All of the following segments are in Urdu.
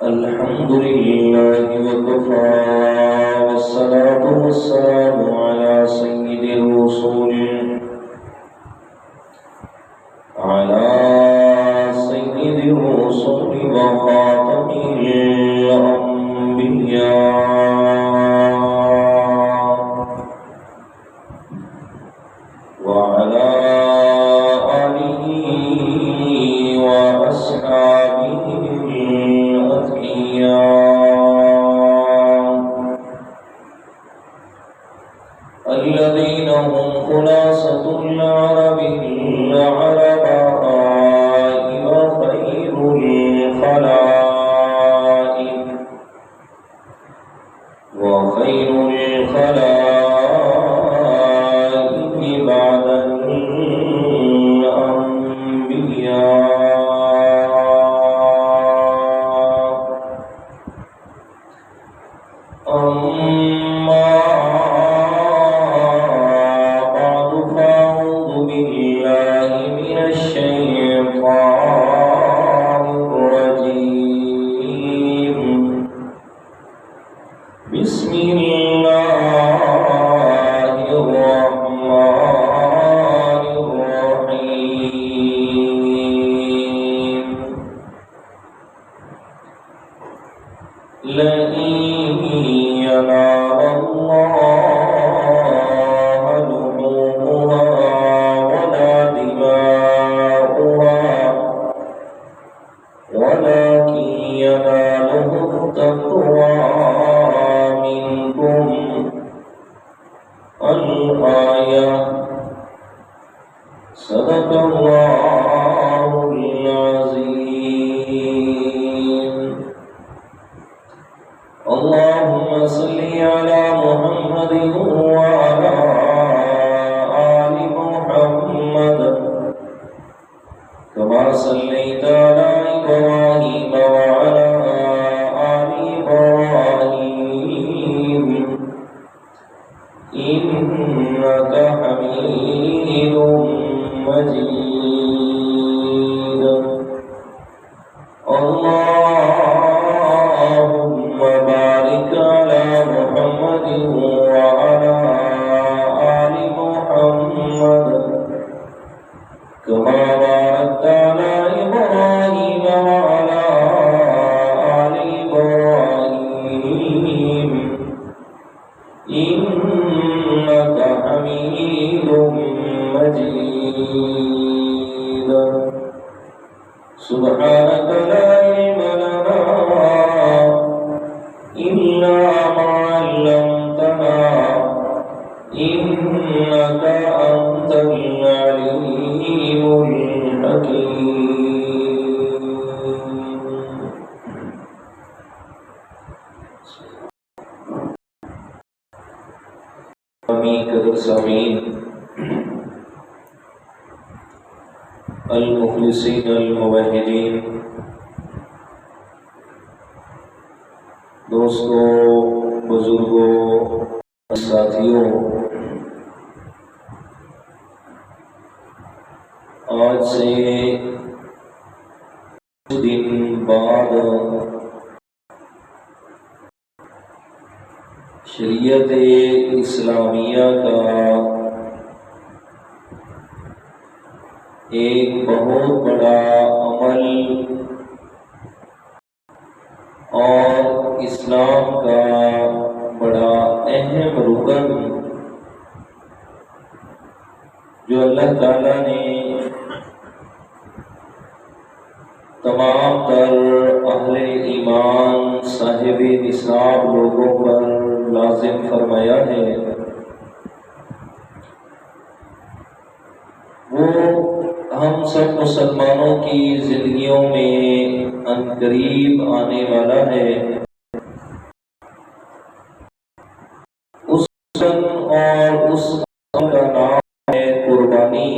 الحمد لله وكفى والصلاة والسلام على سيد الرسل وخاتم الأنبياء وعلى آله وأصحابه الأتقياء الذين هم خلاصة العرب وخير الخلائق بعد الأنبياء. أما بعد فأعوذ بالله من الشيطان الرجيم. بسم الله الرحمن الرحيم. لئن ينال الله لحومها ولا دماؤها ولكن يناله التقوى منكم. الآية. صدق الله العظيم. اللهم صل على محمد وعلى آل محمد كما صليت على إبراهيم وعلى آل إبراهيم إنك حميد مجيد. اللهم بارك على محمد وعلى آل محمد كما باركت على إبراهيم وعلى آل إبراهيم إنك حميد مجيد. سبحانك لا علم لنا إلا ما علمتنا إنك أنت العليم الحكيم. قدر سامعین المخلصین الموحدین، دوستوں، بزرگوں، ساتھیوں، آج سے کچھ دن بعد شریعت اسلامیہ کا ایک بہت بڑا عمل اور اسلام کا بڑا اہم رکن جو اللہ تعالیٰ نے تمام تر اہل ایمان صاحب نصاب لوگوں پر لازم فرمایا ہے، وہ ہم سب مسلمانوں کی زندگیوں میں عنقریب آنے والا ہے۔ اس سن اور اس کا نام ہے قربانی۔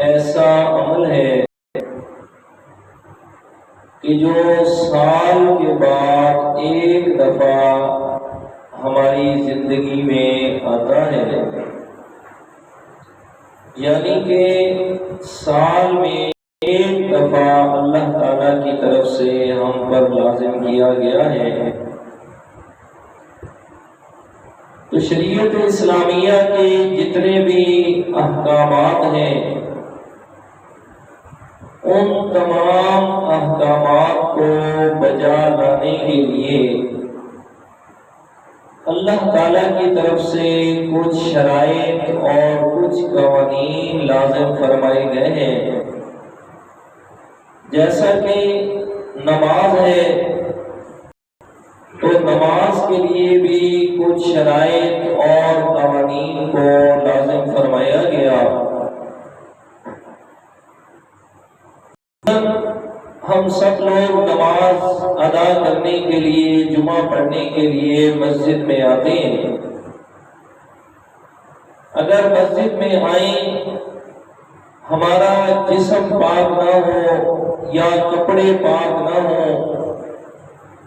ایسا عمل ہے کہ جو سال کے بعد ایک دفعہ ہماری زندگی میں آتا ہے، یعنی کہ سال میں ایک دفعہ اللہ تعالیٰ کی طرف سے ہم پر لازم کیا گیا ہے، تو شریعت اسلامیہ کے جتنے بھی احکامات ہیں ان تمام احکامات کو بجا لانے کے لیے اللہ تعالیٰ کی طرف سے کچھ شرائط اور کچھ قوانین لازم فرمائے گئے ہیں، جیسا کہ نماز ہے تو نماز کے لیے بھی کچھ شرائط اور قوانین کو لازم فرمایا گیا۔ ہم سب لوگ نماز ادا کرنے کے لیے، جمعہ پڑھنے کے لیے مسجد میں آتے ہیں۔ اگر مسجد میں آئیں، ہمارا جسم پاک نہ ہو یا کپڑے پاک نہ ہوں،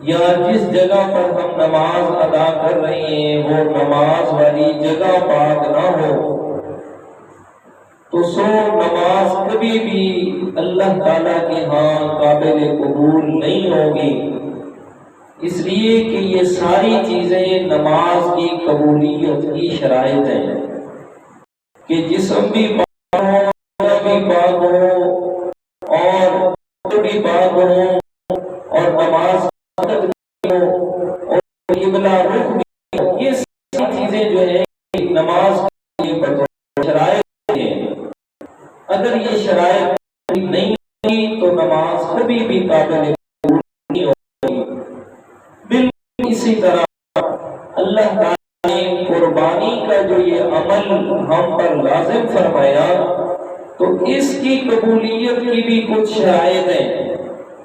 یا جس جگہ پر ہم نماز ادا کر رہے ہیں وہ نماز والی جگہ پاک نہ ہو، تو سو نماز کبھی بھی اللہ تعالیٰ کے ہاں قابل قبول نہیں ہوگی، اس لیے کہ یہ ساری چیزیں نماز کی قبولیت کی شرائط ہیں کہ جسم بھی پاک ہو، بھی پاک ہو اور بھی پاک ہو اور نماز اور قبلہ رخ بھی، یہ ساری چیزیں جو ہے نماز کی شرائط ہیں۔ اگر یہ شرائط نہیں ہوگی تو نماز کبھی بھی قابل قبول نہیں ہوگی۔ بالکل اسی طرح اللہ تعالیٰ نے قربانی کا جو یہ عمل ہم پر لازم فرمایا، تو اس کی قبولیت کی بھی کچھ شرائط ہیں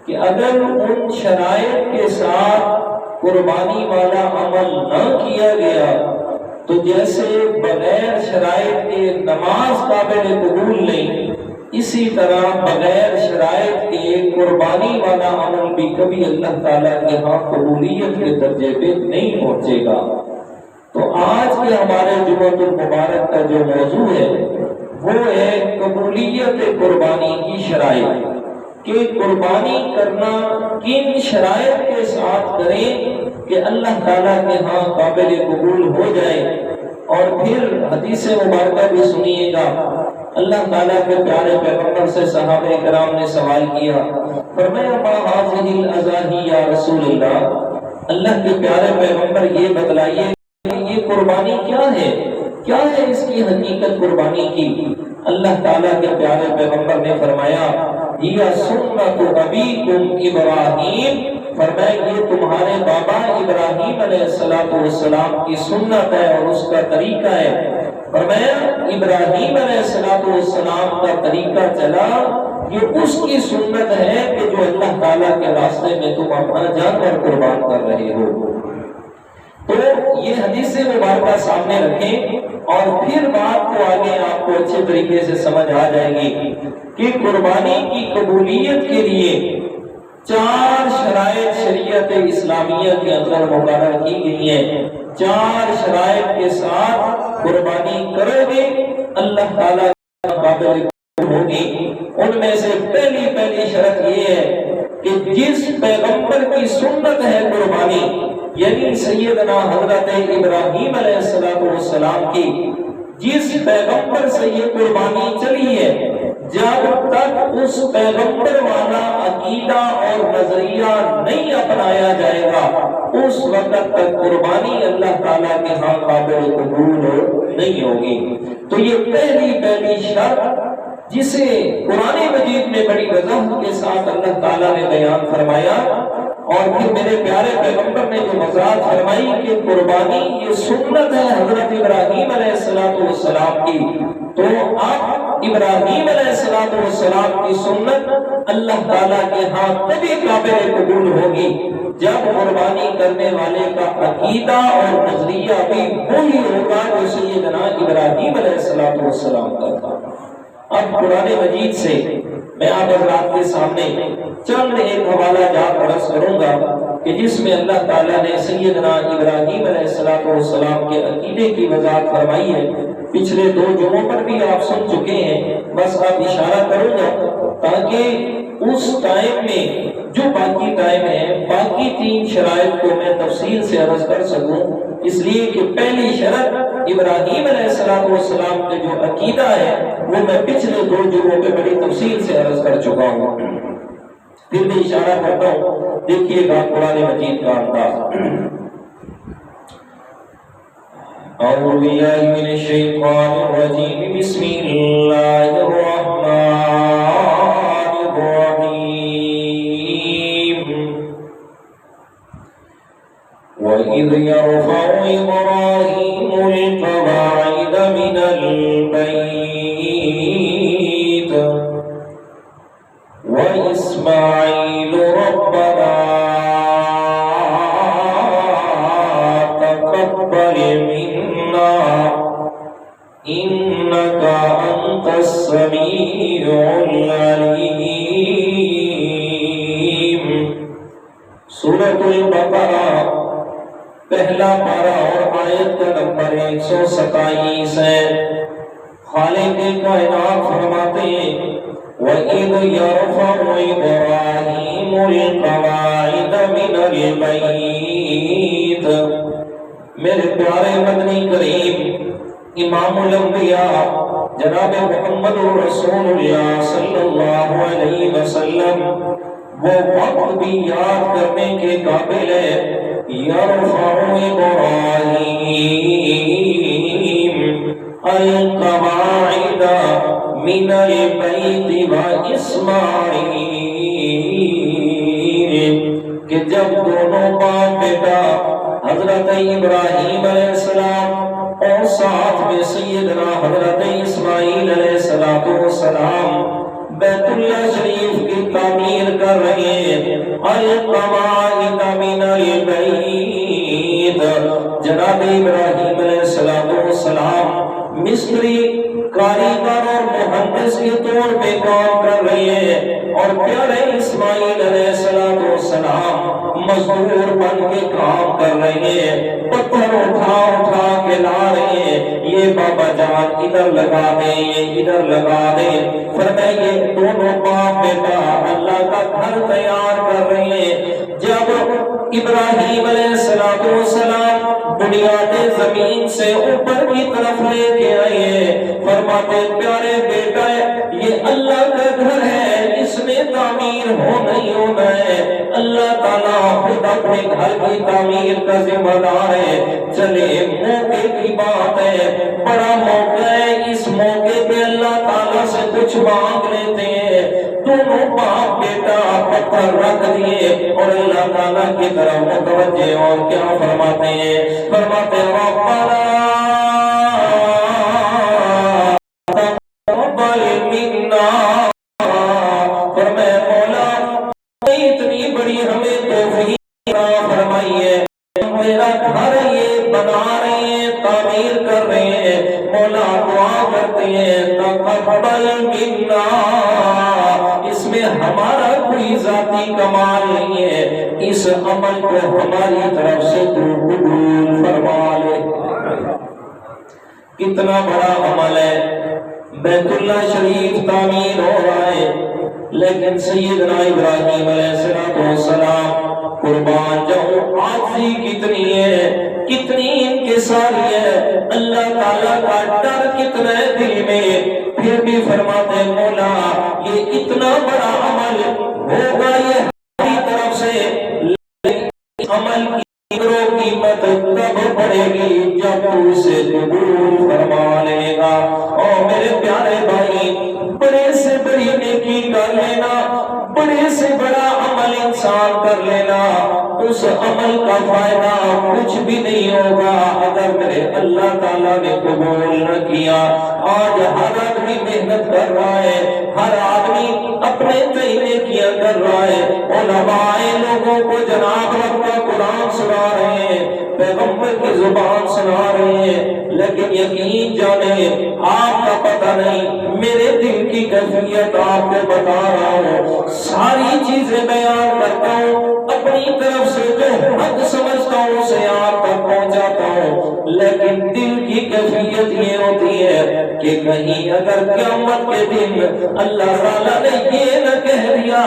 کہ اگر ان شرائط کے ساتھ قربانی والا عمل نہ کیا گیا تو جیسے بغیر شرائط کے نماز قابل قبول نہیں، اسی طرح بغیر شرائط کے قربانی والا عمل بھی کبھی اللہ تعالیٰ کے ہاں قبولیت کے درجے پہ نہیں پہنچے گا۔ تو آج کے ہمارے جمعہ المبارک کا جو موضوع ہے وہ ہے قبولیت قربانی کی شرائط، کہ قربانی کرنا کن شرائط کے ساتھ کریں کہ اللہ تعالیٰ کے ہاں قابل قبول ہو جائے۔ اور پھر حدیث مبارکہ بھی سنیے گا، اللہ تعالیٰ کے پیارے پیغمبر سے صحابہ کرام نے سوال کیا، فرمایا ما هذه الاضاحی یا رسول اللہ، اللہ کے پیارے پیغمبر یہ بتلائیے کہ یہ قربانی کیا ہے اس کی حقیقت قربانی کی؟ اللہ تعالیٰ کے پیارے پیغمبر نے فرمایا یہ سنت ابیکم ابراہیم، فرمایا یہ تمہارے بابا ابراہیم علیہ السلام کی سنت ہے اور اس کا طریقہ ہے۔ فرمایا ابراہیم علیہ السلام کا طریقہ چلا، یہ اس کی سنت ہے کہ جو اللہ تعالیٰ کے راستے میں تم اپنا جانور قربان کر رہے ہو۔ تو یہ حدیث مبارکہ سامنے رکھیں اور پھر بات کو آگے آپ کو اچھے طریقے سے سمجھ آ جائے گی کہ قربانی کی قبولیت کے لیے 4 شرائط شریعت اسلامیہ کے اندر مقرر کی گئی ہیں۔ 4 شرائط کے ساتھ قربانی کرو گے اللہ تعالیٰ قابل ہوگی۔ ان میں سے پہلی شرط یہ ہے کہ جس پیغمبر کی سنت ہے قربانی، یعنی سیدنا حضرت ابراہیم علیہ السلام کی، جس پیغمبر سے یہ قربانی چلی ہے، جب تک اس پیغمبر والا عقیدہ اور نظریہ نہیں اپنایا جائے گا اس وقت تک قربانی اللہ تعالیٰ کے ہاں قابل قبول نہیں ہوگی۔ تو یہ پہلی شرط جسے قرآن مجید میں بڑی وضاحت کے ساتھ اللہ تعالیٰ نے بیان فرمایا، اور پھر میرے پیارے پیغمبر نے جو وضاحت فرمائی کہ قربانی یہ سنت ہے حضرت ابراہیم علیہ السلام کی، تو اب ابراہیم علیہ السلام کی سنت اللہ تعالیٰ کے ہاں تبھی قابل قبول ہوگی جب قربانی کرنے والے کا عقیدہ اور نظریہ بھی وہی ہوگا جو سیدنا ابراہیم علیہ السلام کا تھا۔ اب قرآن مجید سے میں آپ حضرات کے سامنے چند ایک حوالہ جات عرض کروں گا کہ جس میں اللہ تعالیٰ نے سیدنا ابراہیم علیہ السلام کے عقیدے کی وضاحت فرمائی ہے۔ پچھلے 2 جمعوں پر بھی آپ سن چکے ہیں، بس آپ اشارہ کروں گا تاکہ اس ٹائم میں جو باقی ٹائم ہے باقی 3 شرائط کو میں تفصیل سے عرض کر سکوں، اس لیے کہ پہلی شرط ابراہیم علیہ السلام کا جو عقیدہ ہے وہ میں پچھلے 2 جمعوں پہ بڑی تفصیل سے عرض کر چکا ہوں، پھر بھی اشارہ کرتا ہوں، دیکھیے گا قرآن مجید کا انداز۔ اعوذ باللہ من الشیطان الرجیم، بسم اللہ الرحمن الرحیم۔ وَإِذْ يَرْفَعُ إِبْرَاهِيمُ الْقَوَاعِدَ مِنَ الْبَيْتِ وَإِسْمَاعِيلُ رَبَّنَا تَقَبَّلْ مِنَّا إِنَّكَ أَنْتَ السَّمِيعُ الْعَلِيمُ۔ سورۃ البقرہ پہلا پارہ اور آیت کا نمبر 127 ہے۔ خالق کائنات فرماتے ہیں وَإِذْ يَرْفَعُ إِبْرَاهِيمُ الْقَوَاعِدَ مِنَ الْبَيْتِ۔ میرے پیارے مدنی کریم امام الانبیاء جناب محمد رسول اللہ صلی اللہ علیہ وسلم وہ وقت بھی یاد کرنے کے قابل ہے۔ یرفع ابراہیم القواعد من البیت واسماعیل، کہ جب دونوں باپ بیٹا حضرت ابراہیم علیہ السلام اور ساتھ میں سیدنا حضرت اسماعیل علیہ السلام بیت اللہ شریف کی تعمیر کر رہے ہیں۔ القواعد من البیت، جناب ابراہیم علیہ السلام مستری کاریگر اور مہندس کے طور پہ کام کر رہے ہیں، اور پیارے اسماعیل علیہ السلام مزدور بن کے کام کر رہے ہیں، پتھر اٹھا اٹھا کے لا رہے ہیں، یہ بابا جان ادھر لگا دیں، یہ ادھر لگا دیں۔ فرمایا یہ دونوں باپ بیٹا اللہ کا گھر تیار کر رہے ہیں۔ جب ابراہیم علیہ السلام بنیاد زمین سے اوپر کی طرف لے کے آئے، فرماتے پیارے بیٹا یہ اللہ کا گھر ہے، اس میں تعمیر ہونا ہی ہونا ہے، اللہ تعالیٰ خود اپنے گھر کی تعمیر کا ذمہ دار ہے۔ چلے موقع کی بات ہے، بڑا موقع ہے، اس موقع پہ اللہ تعالیٰ سے کچھ مانگ لیتے ہیں۔ دونوں باپ بیٹا پتھر رکھ دیے اور اللہ تعالیٰ کی طرف متوجہ، اور کیا فرماتے ہیں؟ فرماتے ربنا تقبل منا، فرمایا مولا اتنی بڑی ہمیں توفیق عطا فرمائی ہے، میرا گھر یہ بنا رہے ہیں، تعمیر کر رہے ہیں، مولا دعا کرتے ہیں تقبل منا، اس میں ہمارا کوئی ذاتی کمال نہیں ہے، اس عمل کو ہماری طرف سے تو قبول فرما لے۔ کتنا بڑا عمل ہے، بیت اللہ شریف تعمیر ہو رہا ہے، لیکن سیدنا ابراہیم علیہ السلام قربان جاؤں عاجزی کتنی ہے، کتنی انکساری ہے، اللہ تعالیٰ کا ڈر کتنا ہے دل میں، پھر بھی فرماتے مولا یہ اتنا بڑا عمل ہوگا یہ ہماری طرف سے، عمل کی قیمت تب پڑے گی جب تو اسے قبول فرما لے گا۔ اور میرے پیارے بھائی بڑے سے بڑی نیکی کر لینا، بڑے سے بڑا عمل انسان کر لینا، اس عمل کا فائدہ کچھ بھی نہیں ہوگا اگر میرے اللہ تعالیٰ نے قبول نہ کیا۔ آج ہر آدمی محنت کر رہا ہے، ہر آدمی اپنے طریقے کیا کر رہا ہے، علماء لوگوں کو جناب رب کا قرآن سنا رہے ہیں، پیغمبر کی زبان سنا رہے ہیں، لیکن یقین جانے آپ کا پتہ نہیں میرے دل کی کیفیت آپ کو بتا رہا ہوں، ساری چیزیں بیان کرتا ہوں، اپنی طرف سے جو حد سمجھتا ہوں اسے آپ تک پہنچاتا ہوں، لیکن دل کی کیفیت یہ ہوتی ہے کہ کہیں اگر قیامت کے دن اللہ تعالیٰ نے یہ نہ کہہ دیا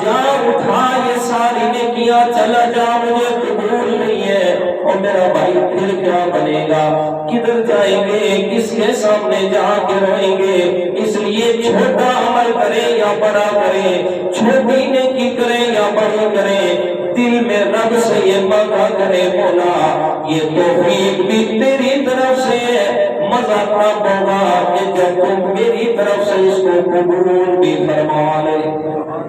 جا اٹھا یہ ساری نیکیاں چلا جا مجھے قبول نہیں ہے، اور میرا بھائی پھر کیا بنے گا؟ کدھر جائیں گے؟ کس کے سامنے جا کے روئیں گے؟ اس لیے چھوٹا عمل کرے یا بڑا کرے، چھوٹی نیکی کرے یا بڑی کرے، دل میں رب سے یہ مانگا کرے مولا یہ توفیق بھی تیری طرف سے ہے، مزہ تب ہوگا کہ جب تم میری طرف سے اس کو قبول بھی فرما لے۔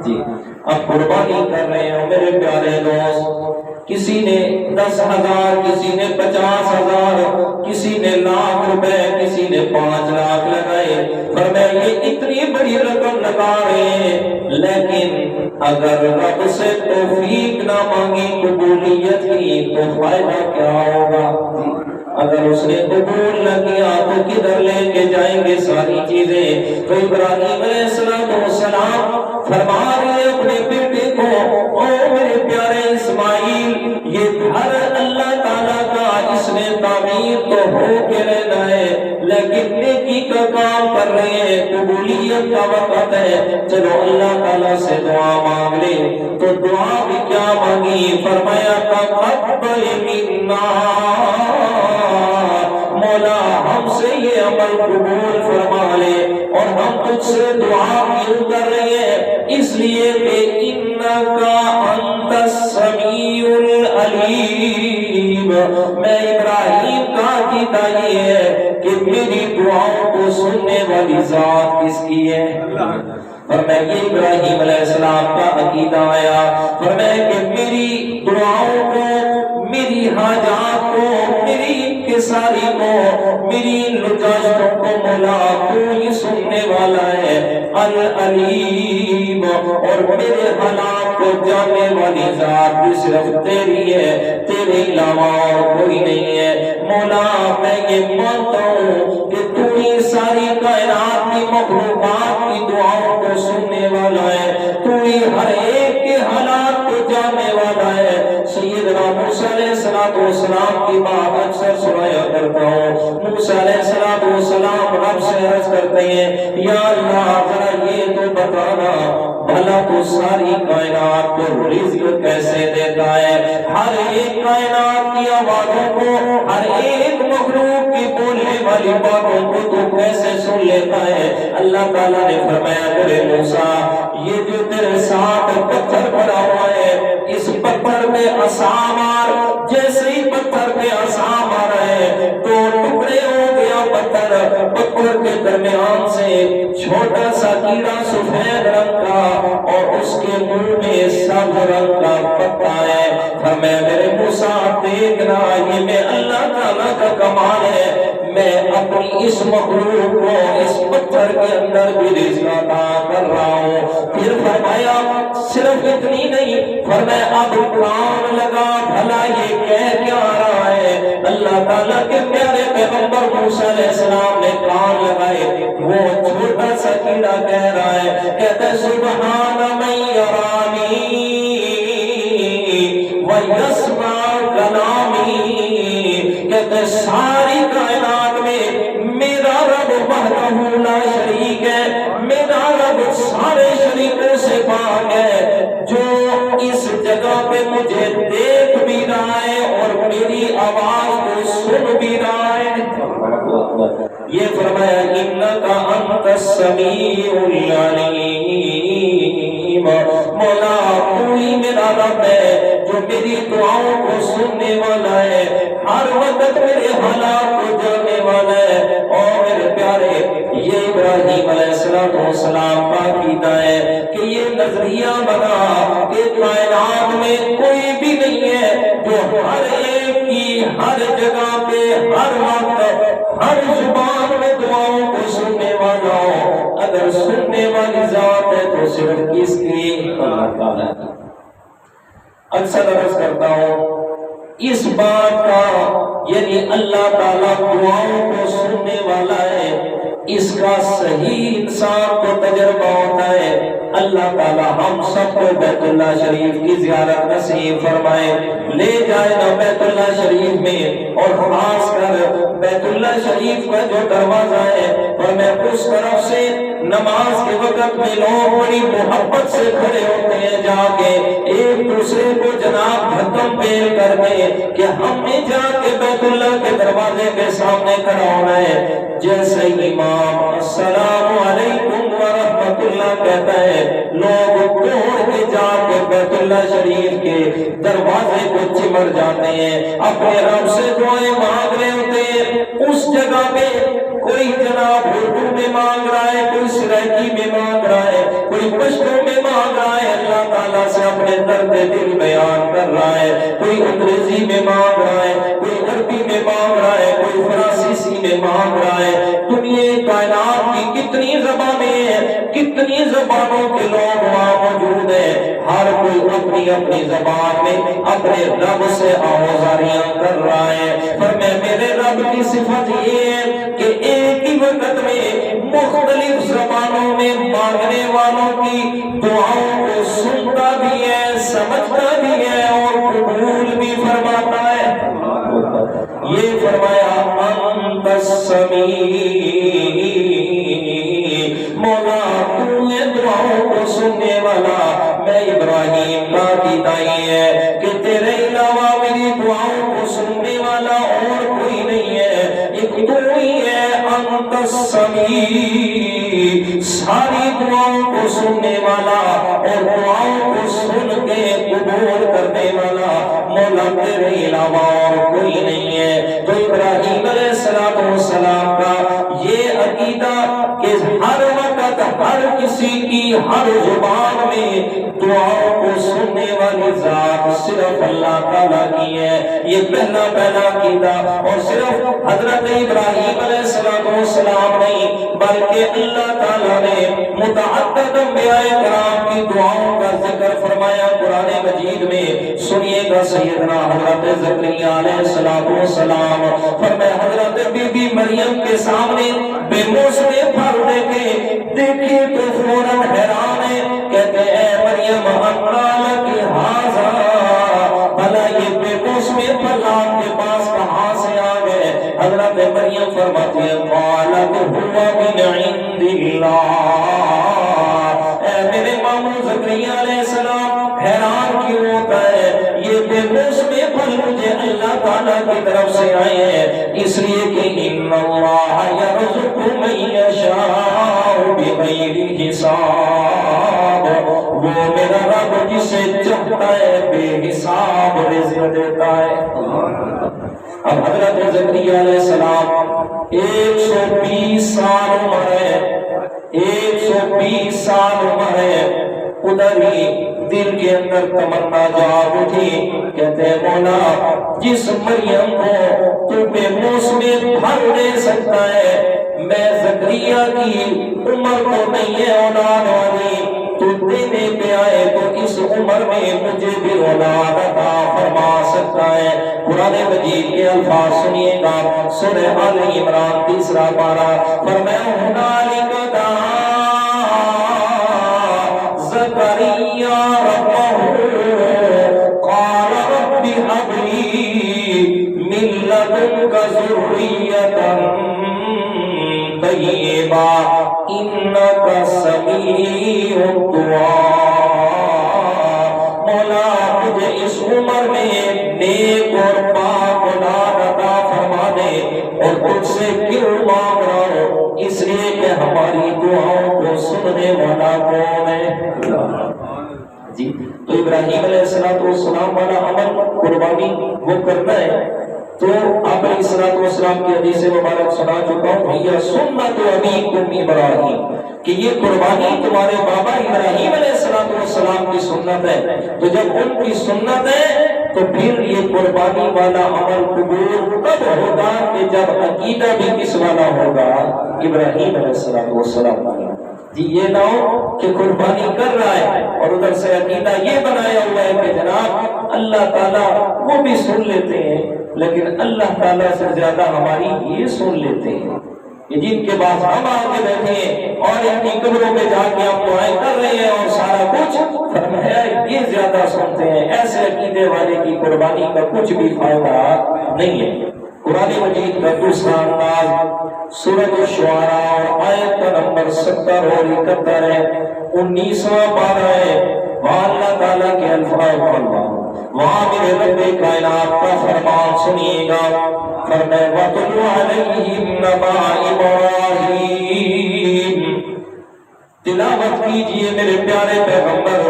جی اب قربانی کر رہے ہیں میرے پیارے دوست، کسی نے 10,000، کسی نے 50,000، کسی نے لاکھ روپے، کسی نے 5 لاکھ لگائے، فرمایا یہ اتنی بڑی رقم لگا رہے ہیں، لیکن اگر رب سے توفیق نہ مانگی قبولیت کی تو فائدہ کیا ہوگا؟ اگر اس نے قبول نہ کیا تو کدھر لے کے جائیں گے ساری چیزیں؟ تو ابراہیم علیہ السلام فرما رہے اپنے بیٹے کو، او میرے پیارے اسماعیل یہ گھر اللہ تعالیٰ کا، اس میں تعمیر تو ہو کے رہنا ہے، لیکن نیکی کا کام کر رہے ہیں، قبولیت کا وقت ہے، چلو اللہ تعالیٰ سے دعا مانگ لے۔ تو دعا بھی کیا مانگی؟ فرمایا تقبل منا، مولا ہم سے یہ عمل قبول فرما لے، اور ہم تجھ سے دعا کیوں کر رہے ہیں؟ اس لیے کہ انکا انت السمیع العلیم، میں ابراہیم کا عقیدہ یہ ہے کہ میری دعاؤں کو سننے والی ذات کس کی ہے؟ فرمایا یہ ابراہیم علیہ السلام کا عقیدہ آیا، فرمایا کہ میری دعاؤں کو، میری حاجات کو، میری انکساری کو، میری لجاجتوں کو مولا تو ہی سننے والا ہے، العلیم، اور میرے حالات کو جاننے والی ذات بھی صرف تیری ہے، تیرے علاوہ اور کوئی نہیں ہے۔ مولا میں یہ مانتا ہوں کہ تو ہی ساری کائنات کی مخلوقات کی دعاؤں کو سننے والا ہے، تو ہی ہر ایک کے حالات کو جاننے والا ہے۔ سیدنا موسیٰ علیہ السلام کی بات اکثر سنایا کرتا ہوں، موسیٰ علیہ السلام رب سے عرض کرتے ہیں یا اللہ ذرا یہ تو بتانا بھلا تو ساری کائنات کو رزق کیسے دیتا ہے، ہر ایک کائنات کی آوازوں کو، ہر ایک مخلوق کی بولنے والی باتوں کو تو کیسے سن لیتا ہے؟ اللہ تعالیٰ نے فرمایا میرے موسیٰ یہ جو تیرے ساتھ پتھر پڑا ہوا ہے، اس پتھر پہ عصا مار، جیسے ہی پتھر پہ عصا مارا ہے تو ٹکڑے ہو گیا پتھر کے درمیان سے چھوٹا سا کیڑا سفید رنگ کا اور اس کے منہ میں سبز رنگ کا پتا ہے۔ ہمیں میرے موسیٰ دیکھنا یہ میں اللہ تعالیٰ کا کمال ہے، میں اپنی اس مخلوق کو اس پتھر کے اندر بھی رزق عطا کر رہا ہوں۔ پھر فرمایا صرف اتنی نہیں، فرمایا اب کان لگا بھلا یہ کہہ کیا رہا ہے؟ اللہ تعالیٰ کے پیارے پیغمبر موسیٰ علیہ السلام نے کان لگائے، وہ چھوٹا سا کیڑا کہہ رہا ہے، کہتے سبحان من یرانی ویسمع کلامی، کہتے ساری کائنات میں میرا رب وحدہ لا شریک ہے، میرا رب سارے شریکوں سے پاک ہے، جو اس جگہ پہ مجھے دیکھ بھی رہا ہے اور میری آواز کو سن بھی رہا ہے۔ یہ فرمایا انکا انت السمیع العلیم، مولا تو ہی میرا رب ہے جو میری دعاؤں کو سننے والا ہے، ہر وقت میرے حالات کو جاننے والا ہے۔ اور میرے پیارے یہ ابراہیم علیہ السلام کا عقیدہ ہے کہ یہ نظریہ بنا کہ کائنات میں کوئی بھی نہیں ہے جو ہر ایک کی ہر جگہ پہ ہر وقت ہر زبان میں دعاؤں کو سننے والا ہو۔ اگر سننے والی ذات ہے تو صرف کس کی؟ اللہ تعالیٰ کی۔ اکثر عرض کرتا ہوں اس بات کا، یعنی اللہ تعالیٰ دعاؤں کو سننے والا ہے، اس کا صحیح انسان کو تجربہ ہوتا ہے۔ اللہ تعالی ہم سب کو بیت اللہ شریف کی زیارت نصیب فرمائے، لے جائے نا بیت اللہ شریف میں، اور خاص کر بیت اللہ شریف کا جو دروازہ ہے، اور میں اس طرف سے نماز کے وقت میں لوگ بڑی محبت سے کھڑے ہوتے ہیں، جا کے ایک دوسرے کو جناب دھکم پیل کر کے کہ ہم نے جا کے بیت اللہ کے دروازے کے سامنے کھڑا ہونا ہے۔ جیسے امام السلام علیکم ورحمۃ اللہ کہتا ہے، لوگ دوڑ کے جا کے بیت اللہ شریف کے دروازے کو چمڑ جاتے ہیں، اپنے رب سے دعائیں مانگ رہے ہوتے ہیں۔ اس جگہ پہ کوئی جناب اردو میں مانگ رہا ہے، کوئی سرائکی میں مانگ رہا ہے، کوئی پشتو میں مانگ رہا ہے، اللہ تعالیٰ سے اپنے درد دل بیان کر رہا ہے، کوئی انگریزی میں مانگ رہا ہے، کوئی عربی میں مانگ رہا ہے، کوئی فرانسیسی میں مانگ رہا ہے۔ دنیا کائنات کی کتنی زبانیں ہیں، کتنی زبانوں کے لوگ وہاں موجود ہیں، ہر کوئی اپنی اپنی زبان میں اپنے رب سے آوازاریاں کر رہا ہے۔ پر میں میرے رب کی صفت یہ ہے کہ ایک ہی وقت میں مختلف زبانوں میں مانگنے والوں کی دعاؤں کو سنتا بھی ہے، سمجھتا بھی ہے اور قبول بھی فرماتا ہے۔ یہ فرمایا انت السمیع، مولا تو ہے دعاؤں کو سننے والا۔ میں ابراہیم کا دائی ہے کہ تیرے علاوہ میری دعاؤں کو سننے والا اور کوئی نہیں ہے، ایک تو ہی ہے انت السمیع، ساری دعاؤں کو سننے والا اور دعاؤں کو سن کے قبول کرنے والا، مولا تیرے علاوہ اور کوئی نہیں ہے۔ تو ابراہیم علیہ السلام کا یہ عقیدہ کہ ہر وقت ہر کسی کی ہر زبان میں دعاؤں کو سننے والی ذات صرف اللہ تعالیٰ کی ہے، یہ پہلا عقیدہ۔ اور صرف حضرت ابراہیم علیہ السلام نہیں بلکہ اللہ تعالیٰ نے متعدد انبیاء کرام کی دعاؤں کا ذکر فرمایا قرآن مجید میں۔ سنیے گا سیدنا حضرت زکریا علیہ السلام فرمایا حضرت بی بی مریم کے سامنے بے موسم پھل دیکھے تو فوراً حیران ہے، کہتے ہیں مریم انّا لکی ھذا، بھلا یہ بے موسم پھل آپ کے پاس کہاں سے آ گئے؟ حضرت مریم فرماتی ہے قالت ھو من عند اللہ، اے میرے ماموں زکریا علیہ السلام حیران کیوں ہوتا ہے؟ یہ بے موسم پھل مجھے اللہ تعالیٰ کی طرف سے آئے ہیں، اس لیے کہ ان اللہ یرزق من یشاء بغیر حساب، وہ میرا رب جسے چاہتا ہے بے حساب رزق دیتا ہے۔ اب حضرت زکریا علیہ السلام 120 سال عمر ہے، 120 سال عمر ہے، ادھر ہی دل کے اندر تمنا جاگ اٹھی، کہتے ہیں مولا جس مریم کو تو بے موسم پھل دے سکتا ہے، میں زکریا کی عمر تو نہیں ہے اولاد والی، تو دینے پہ آئے تو اس عمر میں مجھے بھی اولاد عطا فرما سکتا ہے۔ قرآن مجید کے الفاظ سنیے گا، سورہ آل عمران 3 پارہ، فرمایا ہنالک دعا زکریا ربہ قال رب ہب لی من لدنک ذریۃ طیبہ انک سمیع الدعاء، مولا مجھے اس عمر میں نیک اور پاک اولاد عطا فرما دے، اور تجھ سے کیوں مانگ رہا ہوں؟ اس لیے کہ ہماری دعاؤں کو سننے والا کون ہے؟ جی تو ابراہیم علیہ السلام والا عمل قربانی وہ کرنا ہے، تو آپ علیہ السلام کی حدیث مبارک سنا چکا ہوں، یہ سنت ابیکم ابراہیم، کہ یہ قربانی تمہارے بابا ابراہیم علیہ السلام کی سنت ہے۔ تو جب ان کی سنت ہے تو پھر یہ قربانی والا عمل قبول کب ہوگا؟ کہ جب عقیدہ بھی کس والا ہوگا؟ ابراہیم علیہ السلام والا۔ جی یہ نہ ہو کہ قربانی کر رہا ہے اور ادھر سے عقیدہ یہ بنایا ہوا ہے کہ جناب اللہ تعالیٰ وہ بھی سن لیتے ہیں، لیکن اللہ تعالیٰ سے زیادہ ہماری یہ سن لیتے ہیں۔ کہ جن کے بعد ہم آگے بیٹھے اور ان کی قبروں میں جا کے ہم دعائیں کر رہے ہیں اور سارا کچھ، فرمایا یہ زیادہ سنتے ہیں، ایسے عقیدے والے کی قربانی کا کچھ بھی فائدہ نہیں ہے۔ قرآن مجید کا دوسرا انداز سورۃ الشعراء اور آیت کا نمبر 70 اور 71 ہے، 19واں پارہ ہے، وہاں اللہ تعالیٰ کے الفاظ وہاں میرے رب کائنات کا فرمان سنیے گا، فرمائے وَاتْلُ عَلَيْهِمْ نَبَأَ إِبْرَاهِيمَ، تلاوت کیجئے میرے پیارے پیغمبر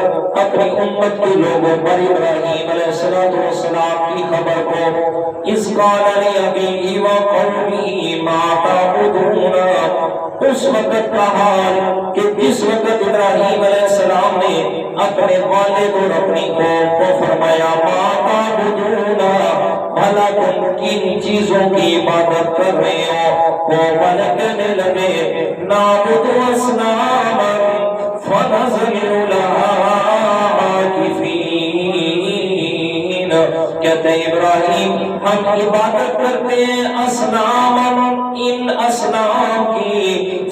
اپنی امت کے لوگوں پر ابراہیم علیہ السلام کی خبر کو، اِذْ قَالَ لِأَبِيهِ وَقَوْمِهِ مَا تَعْبُدُونَ، اس وقت کا حال کہ جس وقت ابراہیم علیہ السلام نے اپنے والد اور اپنی قوم کو فرمایا مَا تَعْبُدُونَ، بھلا تم کن چیزوں کی عبادت کر رہے ہو؟ وہ کہنے لگے نَعْبُدُ أَصْنَامًا فَنَظَلُّ لَهَا عَاكِفِينَ، کہتے ہیں ابراہیم ہم عبادت کرتے ہیں اصنام، ان اصنام کی،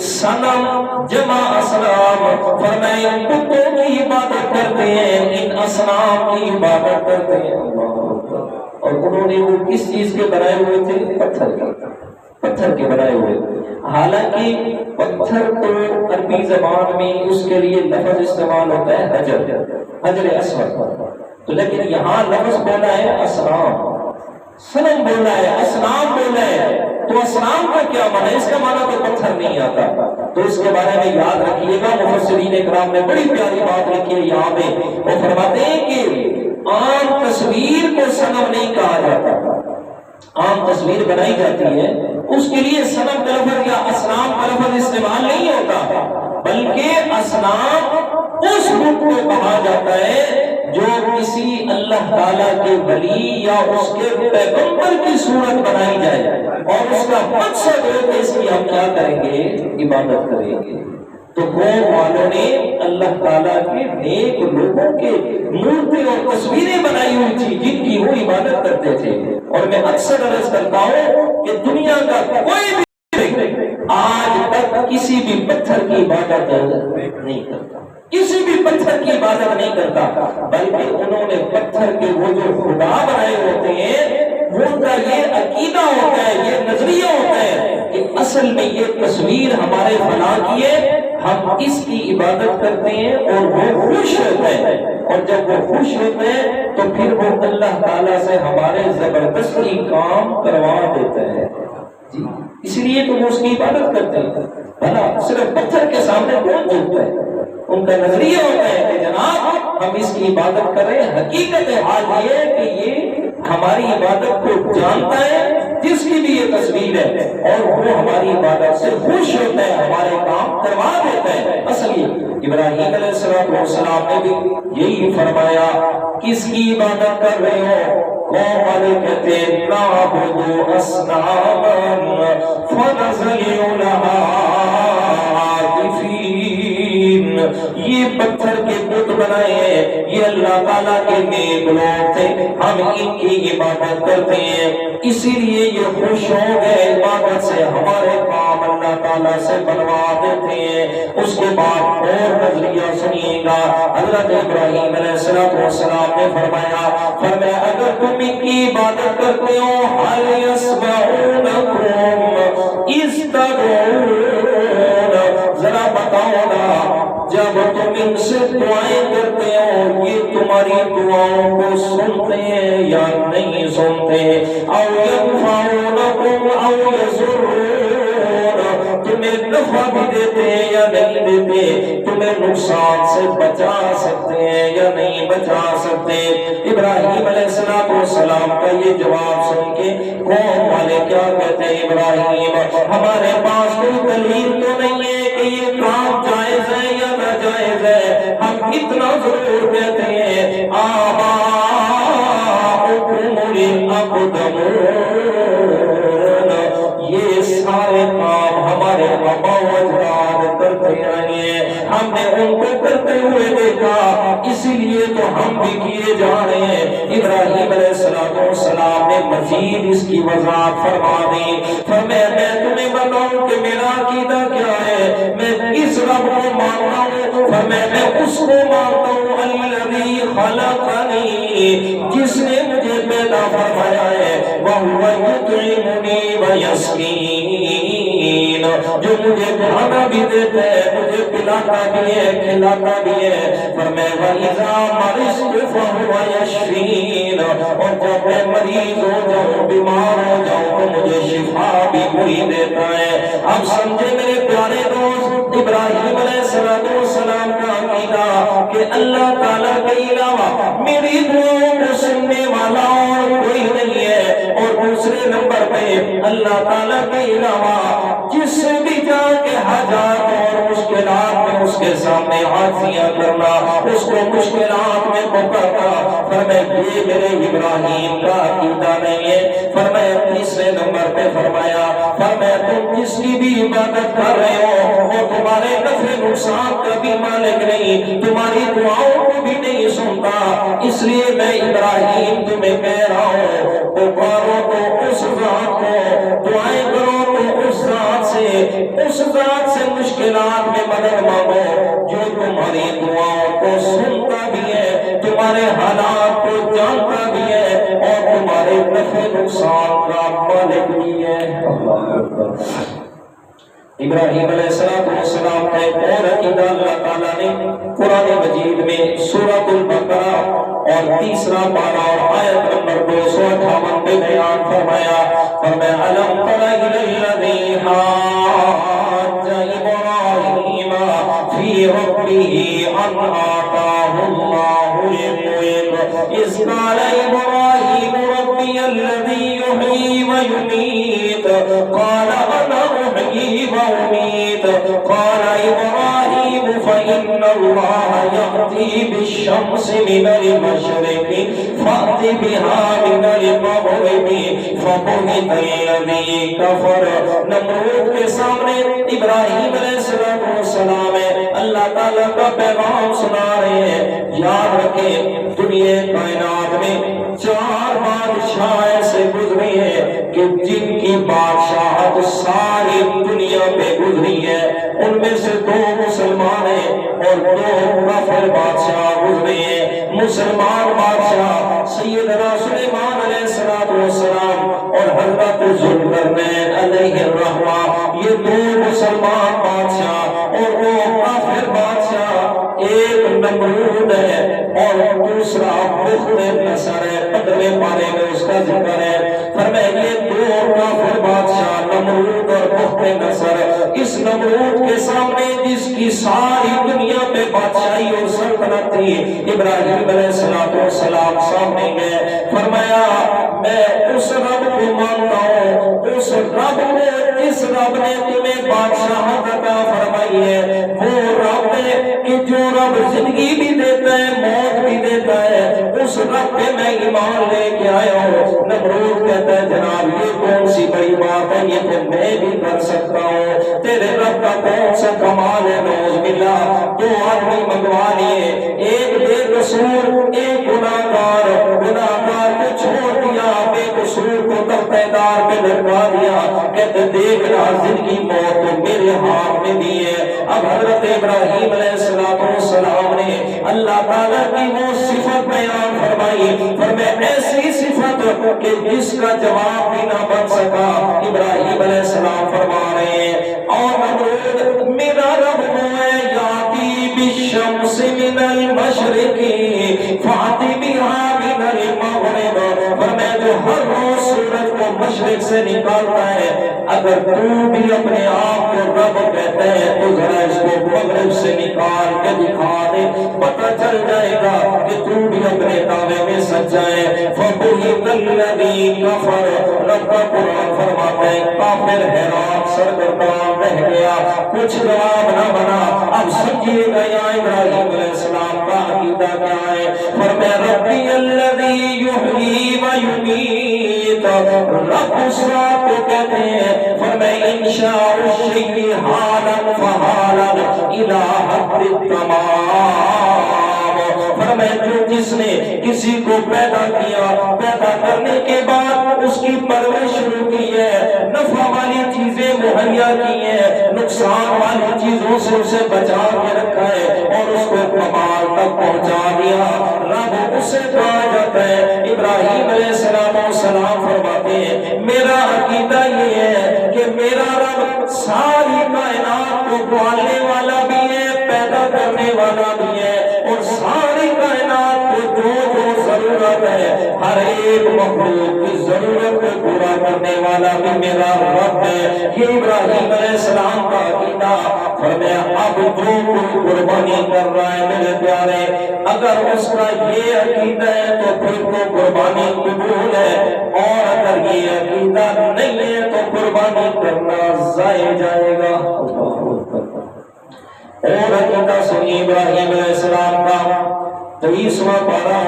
صنم جمع اصنام، فرمائے ان بتوں کی عبادت کرتے ہیں، ان اصنام کی عبادت کرتے ہیں۔ اور انہوں نے وہ کس چیز کے بنائے ہوئے تھے؟ پتھر کے بنائے ہوئے، حالانکہ پتھر تو عربی زبان میں اس کے لیے لفظ استعمال ہوتا ہے حجر اسود، تو لیکن یہاں لفظ بولا ہے اصنام، صنم بولا ہے، اصنام بولا ہے، تو اصنام کا کیا معنی ہے؟ اس کا معنی تو پتھر نہیں آتا، تو اس کے بارے میں یاد رکھیے گا۔ مفسرین اکرام نے بڑی پیاری بات لکھی ہے یہاں پہ، وہ فرماتے ہیں کہ عام تصویر کو صنم نہیں کہا جاتا، عام تصویر بنائی جاتی ہے اس کے لیے صنم کا لفظ یا اصنام کا لفظ استعمال نہیں ہوتا، بلکہ اصنام اس بت کو کہا جاتا ہے جو کسی اللہ تعالیٰ کے ولی یا اس کے پیغمبر کی صورت بنائی جائے اور اس کا مقصد ہے کہ اس کی ہم کیا کریں گے؟ عبادت کریں گے۔ تو قوم والوں نے اللہ تعالیٰ کے نیک لوگوں کے مورتی اور تصویریں بنائی ہوئی تھی جن کی وہ عبادت کرتے تھے، اور میں اکثر عرض کرتا ہوں کہ دنیا کا کوئی بھی آج تک کسی بھی پتھر کی عبادت نہیں کرتا، کسی بھی پتھر کی عبادت نہیں کرتا، بلکہ انہوں نے پتھر کے وہ جو خدا بنائے ہوتے ہیں وہ ان کا یہ عقیدہ ہوتا ہے، یہ نظریہ ہوتا ہے کہ اصل میں یہ تصویر ہمارے فلاں کی ہے، ہم اس کی عبادت کرتے ہیں اور وہ خوش ہوتا ہے، اور جب وہ خوش ہوتے ہیں تو پھر وہ اللہ تعالیٰ سے ہمارے زبردستی کام کروا دیتا ہے جی، اس لیے تو وہ اس کی عبادت کرتے ہیں۔ بھلا صرف پتھر کے سامنے کون جھکتا ہے؟ ان کا نظریہ ہوتا ہے کہ جناب ہم اس کی عبادت کر رہے ہیں، حقیقت حال یہ ہے کہ یہ ہماری عبادت کو جانتا ہے جس کی بھی یہ تصویر ہے، اور وہ ہماری عبادت سے خوش ہوتا ہے، ہمارے کام کروا دیتا ہے۔ اصل ابراہیم علیہ السلام نے بھی یہی فرمایا، کس کی عبادت کر رہے ہو؟ قوم والے کہتے ہیں نعبد اصناما فنظل لها عاکفین، یہ پتھر کے بت بنائے ہیں، یہ اللہ تعالیٰ کے نیک لوگ تھے، ہم ان کی عبادت کرتے ہیں، اسی لیے یہ خوش ہو گئے، عبادت سے ہمارے کام اللہ تعالیٰ سے بنوا دیتے ہیں۔ اس کے بعد اور نظریہ سنیے گا، حضرت ابراہیم علیہ السلام نے فرمایا اگر تم ان کی عبادت کرتے ہو هل يسمعونكم اذ تدعون، ذرا بتاؤ نا جب تم ان سے دعائیں کرتے ہو یہ تمہاری دعاؤں کو سنتے ہیں یا نہیں سنتے؟ او ينفعونكم او يضرون، تمہیں نفع بھی دیتے ہیں یا نہیں دیتے؟ تمہیں نقصان سے بچا سکتے ہیں یا نہیں بچا سکتے؟ ابراہیم علیہ السلام کا یہ جواب سن کے قوم والے کیا کہتے ہیں؟ ابراہیم ہمارے پاس کوئی دلیل تو نہیں ہے کہ یہ کام جائز ہے یا ناجائز ہے، ہم اتنا ضرور کہتے ہیں آباؤکم الاقدمون، یہ سارے کام ہمارے آبا و اجداد کرتے رہے ہیں، ہم نے ان کو کرتے ہوئے دیکھا، اسی لیے تو ہم بھی کیے جا رہے ہیں۔ ابراہیم علیہ السلام نے مزید اس کی وضاحت فرما دی، فرمایا میں تمہیں بتاؤں کہ میرا عقیدہ کیا ہے، میں اس رب کو مانتا ہوں، فرمایا میں اس کو مانتا ہوں الذی خلقنی، جس نے مجھے پیدا فرمایا ہے، وَهُوَ يُطْعِمُنِي وَيَسْقِينِ، جو مجھے کھانا بھی دیتا ہے، مجھے پلاتا بھی ہے، کھلاتا بھی ہے، فرمایا وَإِذَا مَرِضْتُ فَهُوَ يَشْفِينِ، اور جب میں مریض ہو جاؤں، بیمار ہو جاؤں تو مجھے شفا بھی وہی دیتا ہے۔ اب سمجھے میرے پیارے دوست، ابراہیم علیہ السلام کا عقیدہ کہ اللہ تعالیٰ کے علاوہ میری دعاؤں کو سننے والا اور کوئی نہیں ہے، اور دوسرے نمبر پہ اللہ تعالیٰ کے علاوہ جس سے بھی جا کے حاجات اور مشکلات میں اس کے سامنے عاجزیاں کرنا، اس کو مشکلات میں پکڑنا، فرمایا یہ میرے ابراہیم کا عقیدہ نہیں ہے۔ فرمایا تیسرے نمبر پہ فرمایا تم جس کی بھی عبادت کر رہے ہو وہ تمہارے نفع نقصان کا بھی مالک نہیں، تمہاری دعاؤں کو بھی نہیں سنتا، اس لیے میں ابراہیم تمہیں کہہ رہا ہوں پکارو تو اس ذات کو، دعائیں کرو تو اس ذات سے مشکلات میں مدد مانگو جو تمہاری دعاؤں کو سنتا بھی ہے، تمہارے حالات کو جانتا بھی ہے، اور تمہارے نفع نقصان کا مالک بھی ہے۔ ابراہیم علیہ السلام کا ایک اور عقیدہ اللہ تعالیٰ نے قرآن مجید میں سورۃ البقرہ اور تیسرا پارہ اور آیت نمبر 258 میں بیان فرمایا، أَلَمْ تَرَ إِلَى الَّذِي حَاجَّ إِبْرَاهِيمَ فِي رَبِّهِ أَنْ آتَاهُ اللَّهُ الْمُلْكَ إِذْ قَالَ إِبْرَاهِيمُ رَبِّيَ الَّذِي يُحْيِي وَيُمِيتُ قَالَ أَنَا أُحْيِي وَأُمِيتُ قَالَ إِبْرَاهِيمُ فَإِنَّ اللَّهَ يَأْتِي بِالشَّمْسِ مِنَ الْمَشْرِقِ فَأْتِ بِهَا مِنَ الْمَغْرِبِ فَبُهِتَ الَّذِي كَفَرَ۔ نمرود کے سامنے ابراہیم علیہ السلام اللہ تعالیٰ کا پیغام سنا رہے ہیں۔ یاد رکھیں دنیا کائنات میں 4 بادشاہ ایسے گزرے ہیں کہ جن کی بادشاہت ساری دنیا پہ گزری ہے، ان میں سے 2 مسلمان ہیں اور 2 کافر بادشاہ گزرے ہیں۔ مسلمان بادشاہ سیدنا سلیمان علیہ السلام اور حضرت ذوالقرنین علیہ الرحمہ، یہ 2 مسلمان بادشاہ اور 2 کافر بادشاہ، ایک نمرود ہے اور دوسرا بخت نصر ہے۔ 15ویں پارے میں اس کا ذکر ہے، فرمایا یہ 2 کافر بادشاہ نمرود اور بخت نصر، اس نمرود کے سامنے جس کی ساری دنیا پہ بادشاہی اور سلطنت تھی، ابراہیم علیہ السلام سامنے گئے، فرمایا میں اس رب کو مانتا ہوں، اس رب نے جس رب نے تمہیں بادشاہت عطا فرمائی ہے، وہ رب ہے کہ جو رب زندگی بھی دیتا ہے موت بھی دیتا ہے، اس رب پہ میں ایمان لے کے آیا ہوں۔ نمرود کہتا ہے جناب یہ کون سی بڑی بات ہے، یہ تو میں بھی کر سکتا ہوں، تیرے رب کا کون سا کمال ہے، نعوذ باللہ 2 آدمی منگوا لیے، ایک بے قصور ایک گناہگار کو چھوڑ دیا، بے قصور کو تختیدار پہ لٹکا دیا، کہتے دیکھ رہا زندگی موت تو میرے ہاتھ میں بھی ہے۔ اب حضرت ابراہیم علیہ السلام نے اللہ تعالیٰ کی وہ صفت بیان فرمائی، فرمایا ایسی صفت کہ جس کا جواب بھی نہ بن سکا۔ ابراہیم علیہ السلام فرما رہے ہیں اور نمرود میرا رب ہے یاتی بالشمس من المشرق فاتی بها من المغرب، فرمایا جو ہر روز سورج کو مشرق سے نکالتا ہے، اگر تو بھی اپنے آپ کو رب کہتا ہے تو ذرا اس کو مغرب سے نکال کے دکھا دے، پتہ چل جائے گا کہ تو بھی اپنے دعوے میں سچا ہے۔ فَبُهِتَ الَّذِي كَفَرَ، رب کا قرآن فرماتا ہے کافر حیران سرگردان رہ گیا، کچھ جواب نہ بنا۔ اب سمجھیے گا یا ابراہیم علیہ السلام کا عقیدہ کیا ہے، فرمایا ربی الذی یحیی و یمیت، رب اس رات کو کہتے ہیں، فرمایا انشاء الشیء حالا فحالا الہ الارض تمام، فرمایا جو جس نے کسی کو پیدا کیا، پیدا کرنے کے بعد اس کی پرورش شروع کی ہے، نفع والی چیزیں مہیا کی ہیں، نقصان والی چیزوں سے اسے بچا کے رکھا ہے اور اس کو کمال تک پہنچا دیا، رب اسے کہا جاتا ہے۔ ابراہیم علیہ السلام فرماتے ہیں میرا عقیدہ یہ ہے کہ میرا رب ساری کائنات کو پالنے والا بھی ہے، پیدا کرنے والا بھی ہے، اور ساری کائنات کو جو جو ضرورت ہے ہر ایک مخلوق کی ضرورت کو پورا کرنے والا بھی میرا رب ہے۔ یہ ابراہیم علیہ السلام کا عقیدہ۔ فرمایا اب جو کوئی قربانی کر رہا ہے میرے پیارے، اگر اس کا یہ عقیدہ ہے تو پھر تو قربانی قبول ہے، اور اگر یہ عقیدہ نہیں ہے تو قربانی کرنا ضائع جائے گا۔ اور عقیدہ سنی ابراہیم علیہ السلام کا 23واں پارہ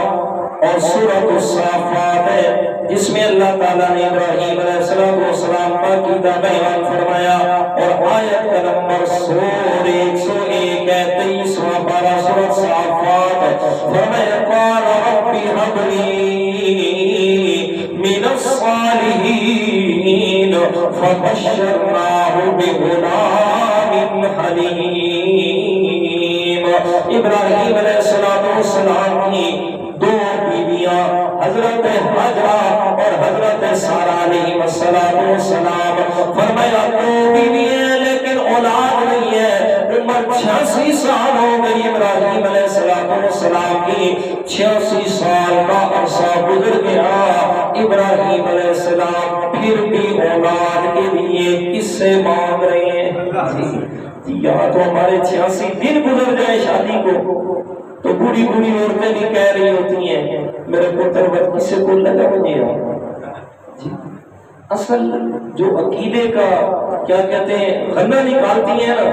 اور سورۃ الصافات ہے، جس میں اللہ تعالیٰ نے ابراہیم علیہ السلام کا عقیدہ بیان فرمایا، اور آیت کا نمبر 101 ہے، 23واں پارہ سورۃ الصافات، فرمایا قال رب هب لي من الصالحین فبشرناه بغلام حلیم۔ ابراہیم علیہ السلام کی دو بیویاں حضرت حاجرہ اور حضرت سارہ علیہ السلام، فرمایا دو بیویاں لیکن اولاد نہیں ہے، عمر 86 سال ہو گئی ابراہیم علیہ السلام کی، 86 سال کا عرصہ گزر گیا، ابراہیم علیہ السلام پھر بھی اولاد کے لیے کس سے مانگ رہے ہیں؟ یہاں تو ہمارے 86 دن گزر جائے شادی کو تو بوڑھی بوڑھی عورتیں بھی کہہ رہی ہوتی ہیں میرے پتر بچی سے کو لگا مجھے۔ اصل جو عقیدے کا کیا کہتے ہیں غنہ نکالتی ہیں نا،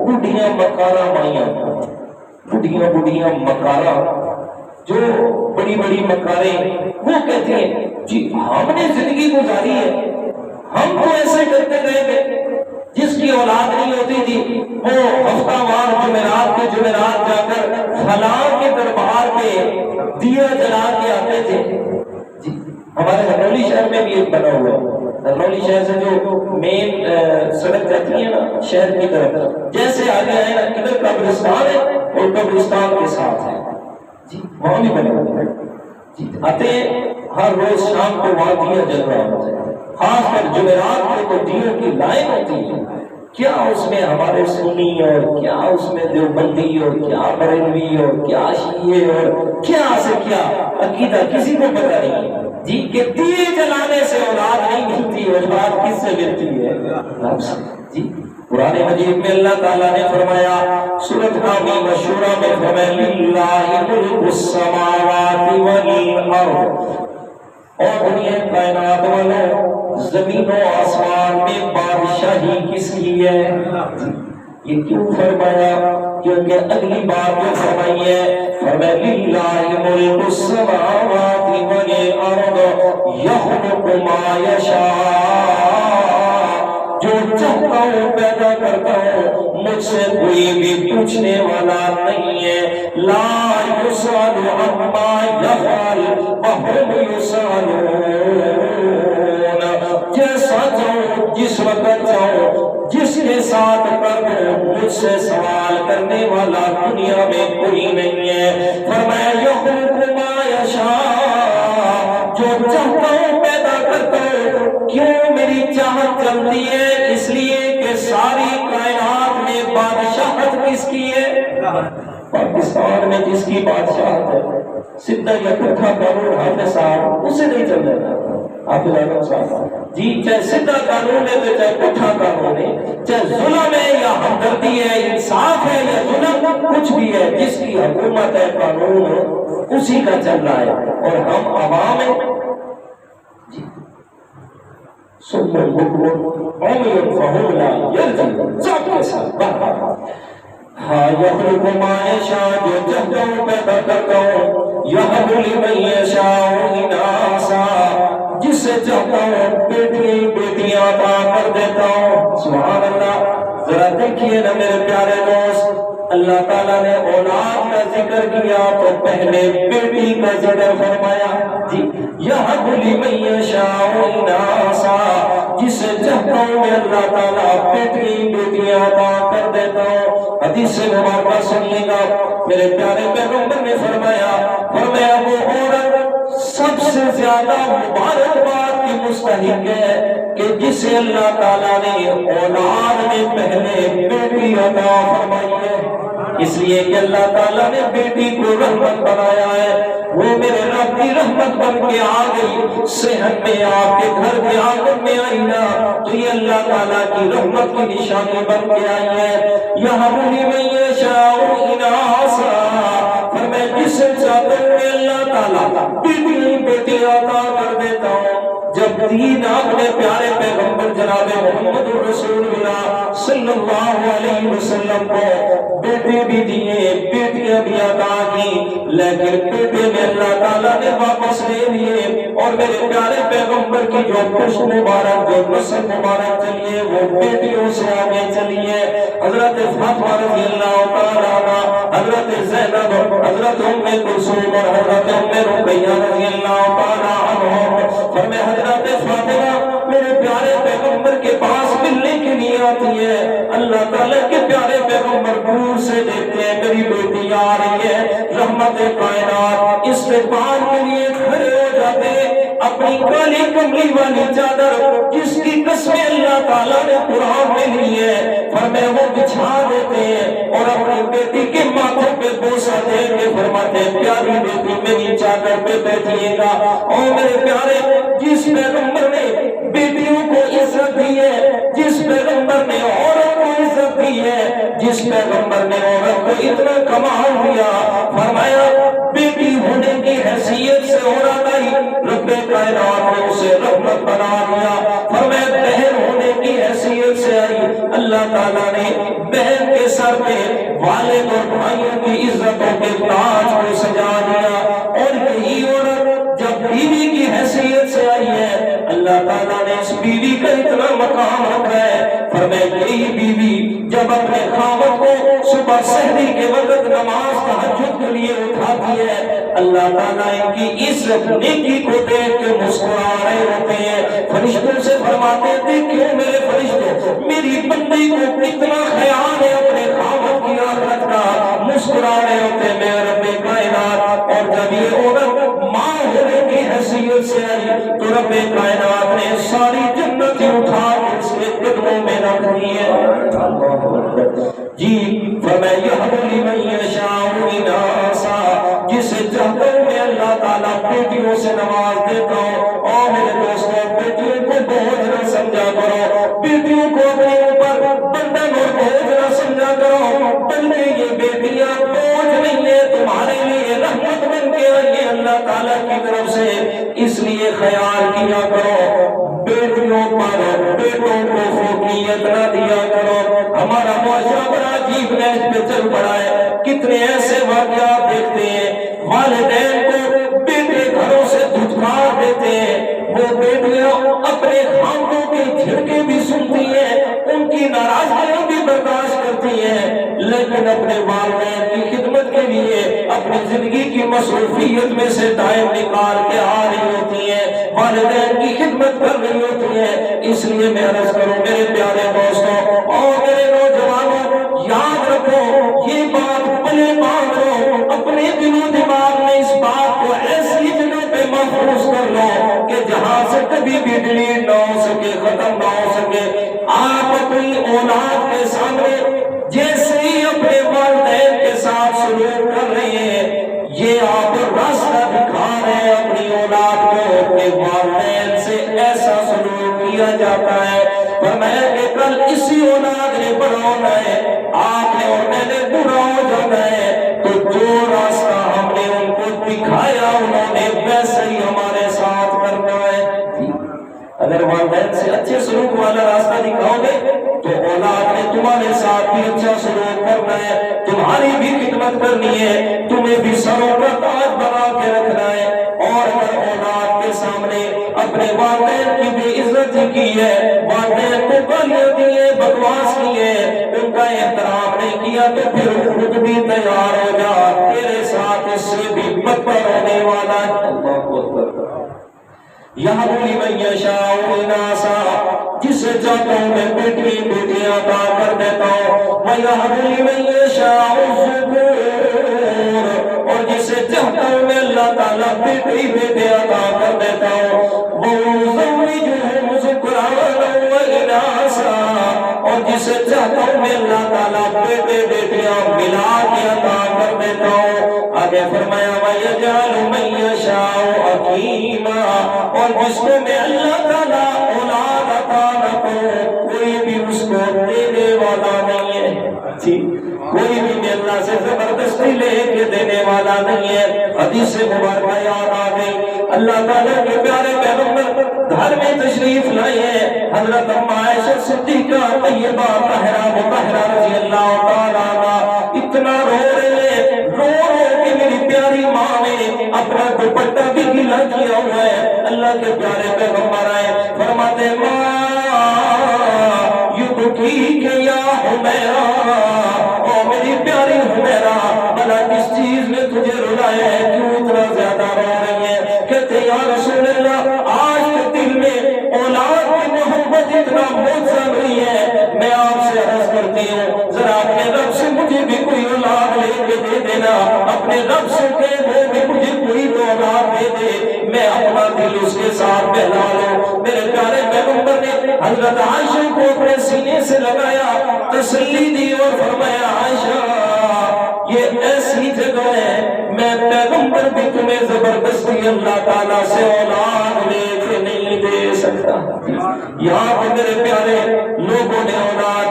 بوڑھیاں مکارا مائیاں، بوڑھیاں مکارا، جو بڑی بڑی مکاریں، وہ کہتی ہیں جی ہم نے زندگی گزاری ہے، ہم تو ایسے کرتے گئے تھے، جس کی اولاد نہیں ہوتی تھی وہ ہفتہ وار جمعرات کے جمعرات جا کر فلاں کے دربار پہ دیا جلا کے آتے تھے۔ جی ہمارے ہرنولی شہر میں بھی ایک بنا ہوا ہے، ہرنولی شہر سے جو مین سڑک جاتی ہے نا شہر کی طرف، جیسے آگے آئے نا ادھر قبرستان ہے اور قبرستان کے ساتھ ہے، جی وہاں بھی بنے ہوئے ہیں، جی آتے ہر روز شام کو وہاں دیا جل رہا ہوتا ہے، خاص کر جمعرات کو تو دیوں کی لائن ہوتی ہے۔ کیا اس میں ہمارے سنی اور کیا اس میں دیوبندی اور کیا بریلوی اور کیا شیعہ اور کیا سے کیا عقیدہ کسی کو پتہ نہیں جی کہ دیے جلانے سے اولاد نہیں ملتی، اولاد کس سے ملتی ہے؟ جی قرآن مجید میں اللہ تعالیٰ نے فرمایا سورۃ حامی مشورہ میں فرمایا للہ ملک السماوات والارض، اور دنیا کائنات والوں زمین و آسمان میں بادشاہی کس کی ہے؟ یہ کیوں فرمایا؟ کیونکہ اگلی بات جو فرمائی ہے فرمایا للہ ملک السماوات والارض یخلق ما یشاء، جو چاہتا ہوں پیدا کرتا ہوں، مجھ سے کوئی بھی پوچھنے والا نہیں ہے، لا یسأل عما یفعل وهم یسألون، جیسا چاہوں جس وقت چاہوں جس کے ساتھ کر دوں، مجھ سے سوال کرنے والا دنیا میں کوئی نہیں ہے۔ فرمایا یخلق ما یشاء، جو چاہتا ہوں پیدا کرتا ہوں۔ کیوں میری چاہت چلتی ہے؟ اس لیے کہ ساری کائنات میں بادشاہت کس کی ہے؟ پاکستان میں جس کی بادشاہت ہے، سدھا یا پٹھا قانون حافظ صاحب اسے نہیں چل رہا حافظ اعظم صاحب جی، چاہے سدھا قانون ہے تو چاہے پٹھا قانون ہے، چاہے ظلم ہے یا ہمدردی ہے، انصاف ہے یا ظلم، کچھ بھی ہے، جس کی حکومت ہے قانون اسی کا چل رہا ہے، اور ہم عوام ہیں جی سب کے ساتھ ہاں یخلق ما یشاء، جو چاہتا ہوں پیدا کرتا ہوں، یہب لمن یشاء اناسا، جس سے چاہتا ہوں بیٹیاں عطا کر دیتا ہوں۔ سبحان اللہ، ذرا دیکھیے نا میرے پیارے دوست، اللہ تعالیٰ نے اولاد کا ذکر کیا تو پہلے بیٹی کا ذکر فرمایا. جی یہب لمن یشاء اناثا، جسے چاہتا ہوں میں اللہ تعالیٰ بیٹیاں عطا کر دیتا ہوں. حدیث مبارکہ سنیے گا، میرے پیارے پیغمبر نے فرمایا وہ عورت سب سے زیادہ مبارکباد کی مستحق ہے کہ جسے اللہ تعالیٰ نے اولاد میں پہلے بیٹی عطا فرمائی ہے. اس لیے کہ اللہ تعالیٰ نے بیٹی کو رحمت بنایا ہے. وہ میرے رب کی رحمت بن کے آ گئی، صحت میں آپ کے گھر کے آنگن میں آئی نا تو یہ اللہ تعالیٰ کی رحمت کی نشانی بن کے آئی ہے. یہب لمن یشاء اناثا، میں جسے چاہتا ہوں میں اللہ تعالیٰ بیٹی عطا کر دیتا ہوں. جب دین آپ نے پیارے پیغمبر جناب محمد رسول اللہ صلی اللہ علیہ وسلم کو بیٹے بھی دیے، بیٹیاں بھی عطا کی، لیکن بیٹے میں اللہ تعالیٰ نے واپس لے لیے. اور میرے پیارے پیغمبر کی جو پشت مبارک، جو نسل مبارک چلیے وہ بیٹیوں سے آگے چلیے. حضرت فاطمہ رضی اللہ تعالیٰ عنہ، حضرت زینب، حضرت ام کلثوم اور حضرت ام رقیہ رضی اللہ تعالیٰ عنہ. فرمایا حضرت فاطمہ میرے پیارے پیغمبر کے پاس ملنے کے لیے آتی ہے. اللہ تعالیٰ کے پیارے پیغمبر دور سے دیکھتے ہیں میری بیٹی آ رہی ہے، رحمت کائنات استقبال کے لیے کھڑے ہو جاتے ہیں. اپنی کالی کملی والی چادر جس کی قسمیں اللہ تعالیٰ نے قرآن میں لی ہے فرمایا وہ بچھا دیتے ہیں اور اپنی بیٹی کے ماتھے پہ بوسہ دے کے فرماتے ہیں پیاری بیٹی میری چادر پہ بیٹھیے گا. اور میرے پیارے جس پیغمبر نے بیٹیوں کو عزت دی ہے، جس پیغمبر نے عورت کو عزت دی ہے، جس پیغمبر نے عورت کو اتنا کمال دیا، فرمایا بیٹی ہونے کی حیثیت سے عورت آئی، رب کائنات نے اسے رحمت بنا دیا. فرمایا بہن ہونے کی حیثیت سے آئی، اللہ تعالیٰ نے بہن کے سر پہ والد اور بھائیوں کی عزتوں کے تاج کو سجا دیا. اور یہی عورت جب بیوی کی حیثیت سے آئی ہے اللہ تعالیٰ نے اس بیوی کا اتنا مقام رکھا ہے. فرمایا یہی بیوی جب اپنے خاوند کو صبح سحری کے وقت نماز تہجد کے لیے اٹھاتی ہے اللہ تعالیٰ ان کی اس نیکی کو دیکھ کے مسکرا رہے ہوتے ہیں. فرشتوں سے فرماتے تھے کیوں میرے فرشتوں میری بندی کو کتنا خیال ہے اپنے خاوند کی آخرت کا، مسکرا رہے ہوتے میرے رب کائنات. اور جب یہ عورت ماں ہونے کی حیثیت سے آئی تو رب کائنات نے ساری جنت اٹھا کے اس کے قدموں میں رکھ دی ہے. جی فرمایا یہب لمن یشاء اناثا، جسے چاہتا ہوں میں اللہ تعالیٰ بیٹیوں سے نواز دیتا ہوں. اور میرے دوستوں بیٹیوں کو بوجھ نہ سمجھا کرو، بیٹیوں کو اپنے اوپر بندن اور بوجھ نہ سمجھا کرو، بلکہ یہ بیٹیاں بوجھ نہیں ہے تمہارے لیے رحمت بن کے آئی ہے اللہ تعالیٰ کی طرف سے. اس لیے خیال کیا کرو بیٹیوں پر بیٹوں کو فوقیت نہ دیا کرو. ہمارا معاشرہ بڑا عجیب نہج پہ چل پڑا ہے. کتنے ایسے واقعات دیکھتے ہیں والدین کو بیٹے گھروں سے دھتکار دیتے ہیں، وہ بیٹیاں اپنے خاندوں کے جھڑکے بھی سنتی ہیں، ان کی ناراضگیاں بھی برداشت کرتی ہیں، لیکن اپنے والدین کی خدمت کے لیے اپنی زندگی کی مصروفیت میں سے ٹائم نکال کے آ رہی ہوتی ہیں، والدین کی خدمت کر رہی ہوتی ہیں. اس لیے میں عرض کروں میرے پیارے دوستوں اور میرے نوجوانوں یاد رکھو یہ بات بڑے باندھ لو، اپنے دل و دماغ میں اس بات کو ایسی جگہ پہ محفوظ کر لو کہ جہاں سے کبھی بھی ڈیلیٹ نہ ہو سکے، ختم نہ ہو سکے. آپ اپنی اولاد کے سامنے جیسے ہی اپنے والدین کے ساتھ سلوک کر رہے ہیں یہ آپ راستہ دکھا رہے ہیں اپنی اولاد کو کہ والدین سے ایسا سلوک کیا جاتا ہے. فرمایا کہ کل اسی اولاد نے بڑا ہونا ہے، آپ نے اور میں نے برا ہو جانا ہے، تو جو راستہ ہم نے ان کو دکھایا انہوں نے ویسے ہی ہمارے ساتھ کرنا ہے. اگر والدین سے اچھے سلوک والا راستہ دکھاؤ گے تو اولاد نے تمہارے ساتھ بھی اچھا سلوک کرنا ہے، تمہاری بھی خدمت کرنی ہے، تمہیں بھی سروں کا تاج بنا کے رکھنا ہے. اور اگر اولاد کے سامنے اپنے والدین کی بھی عزت کی ہے، والدین کو گالیاں دی ہے، بکواس کی ہے، ان کا احترام نہیں کیا لیا تو پھر خود بھی تیار ہو جا، تیرے ساتھ اس سے بھی بدتر ہونے والا ہے۔ اللہ اکبر۔ یہاں لمن یشاء اناسا، جسے چاہتا ہوں میں بیٹیاں عطا کر دیتا ہوں، وَيَهَبُ لِمَن يَشَاءُ الذُّكُورَ، اور جسے چاہتا ہوں میں اللہ تعالیٰ بیٹے عطا کر دیتا ہوں، وَيُزَوِّجُهُمْ ذُكْرَانًا وَإِنَاثًا، اور جسے چاہتا ہوں میں اللہ تعالیٰ بیٹیاں ملا کے عطا کر دیتا ہوں۔ آگے فرمایا وَيَجْعَلُ مَن يَشَاءُ عَقِيمًا، اور جس کو میں اللہ تعالیٰ اولاد عطا نہ کروں کوئی بھی اس کو دینے والا نہیں ہے، کوئی بھی میں اللہ سے زبردستی لے کے دینے والا نہیں ہے۔ حدیث مبارکہ یاد آ گئی، اللہ تعالیٰ کے پیارے پیغمبر گھر میں تشریف لائے ہیں، حضرت اما عائشہ صدیقہ طیبہ طاہرہ مطہرہ رضی اللہ تعالیٰ عنہا اتنا رو رہے ہیں، رو کے میری پیاری ماں نے اپنا دوپٹہ بھی گیلا کیا ہوا ہے۔ اللہ کے پیارے پیغمبر آئے، فرماتے ماں یبکی کہ یا حمیرہ، او میری پیاری حمیرہ، بھلا کس چیز میں تجھے رلایا ہے، کیوں اتنا زیادہ رو رہی ہے؟ کہتے یا رسول اللہ آج کے دل میں اولاد کی محبت اتنا موجہ نہیں ہے، میں آپ سے عرض کرتی ہوں ذرا اپنے رب سے مجھے بھی کوئی اولاد لے کے دے دینا، اپنے رب سے کہہ دو کہ مجھے کوئی تو اولاد دے دے، میں اپنا دل اس کے ساتھ بہلا لوں۔ میرے پیارے پیغمبر نے حضرت عائشہ کو اپنے سینے سے لگایا، تسلی دی اور فرمایا عائشہ یہ ایسی جگہ ہے میں پیغمبر بھی تمہیں زبردستی اللہ تعالیٰ سے اولاد لے کے نہیں دے سکتا۔ یہاں پر میرے پیارے لوگوں نے اولاد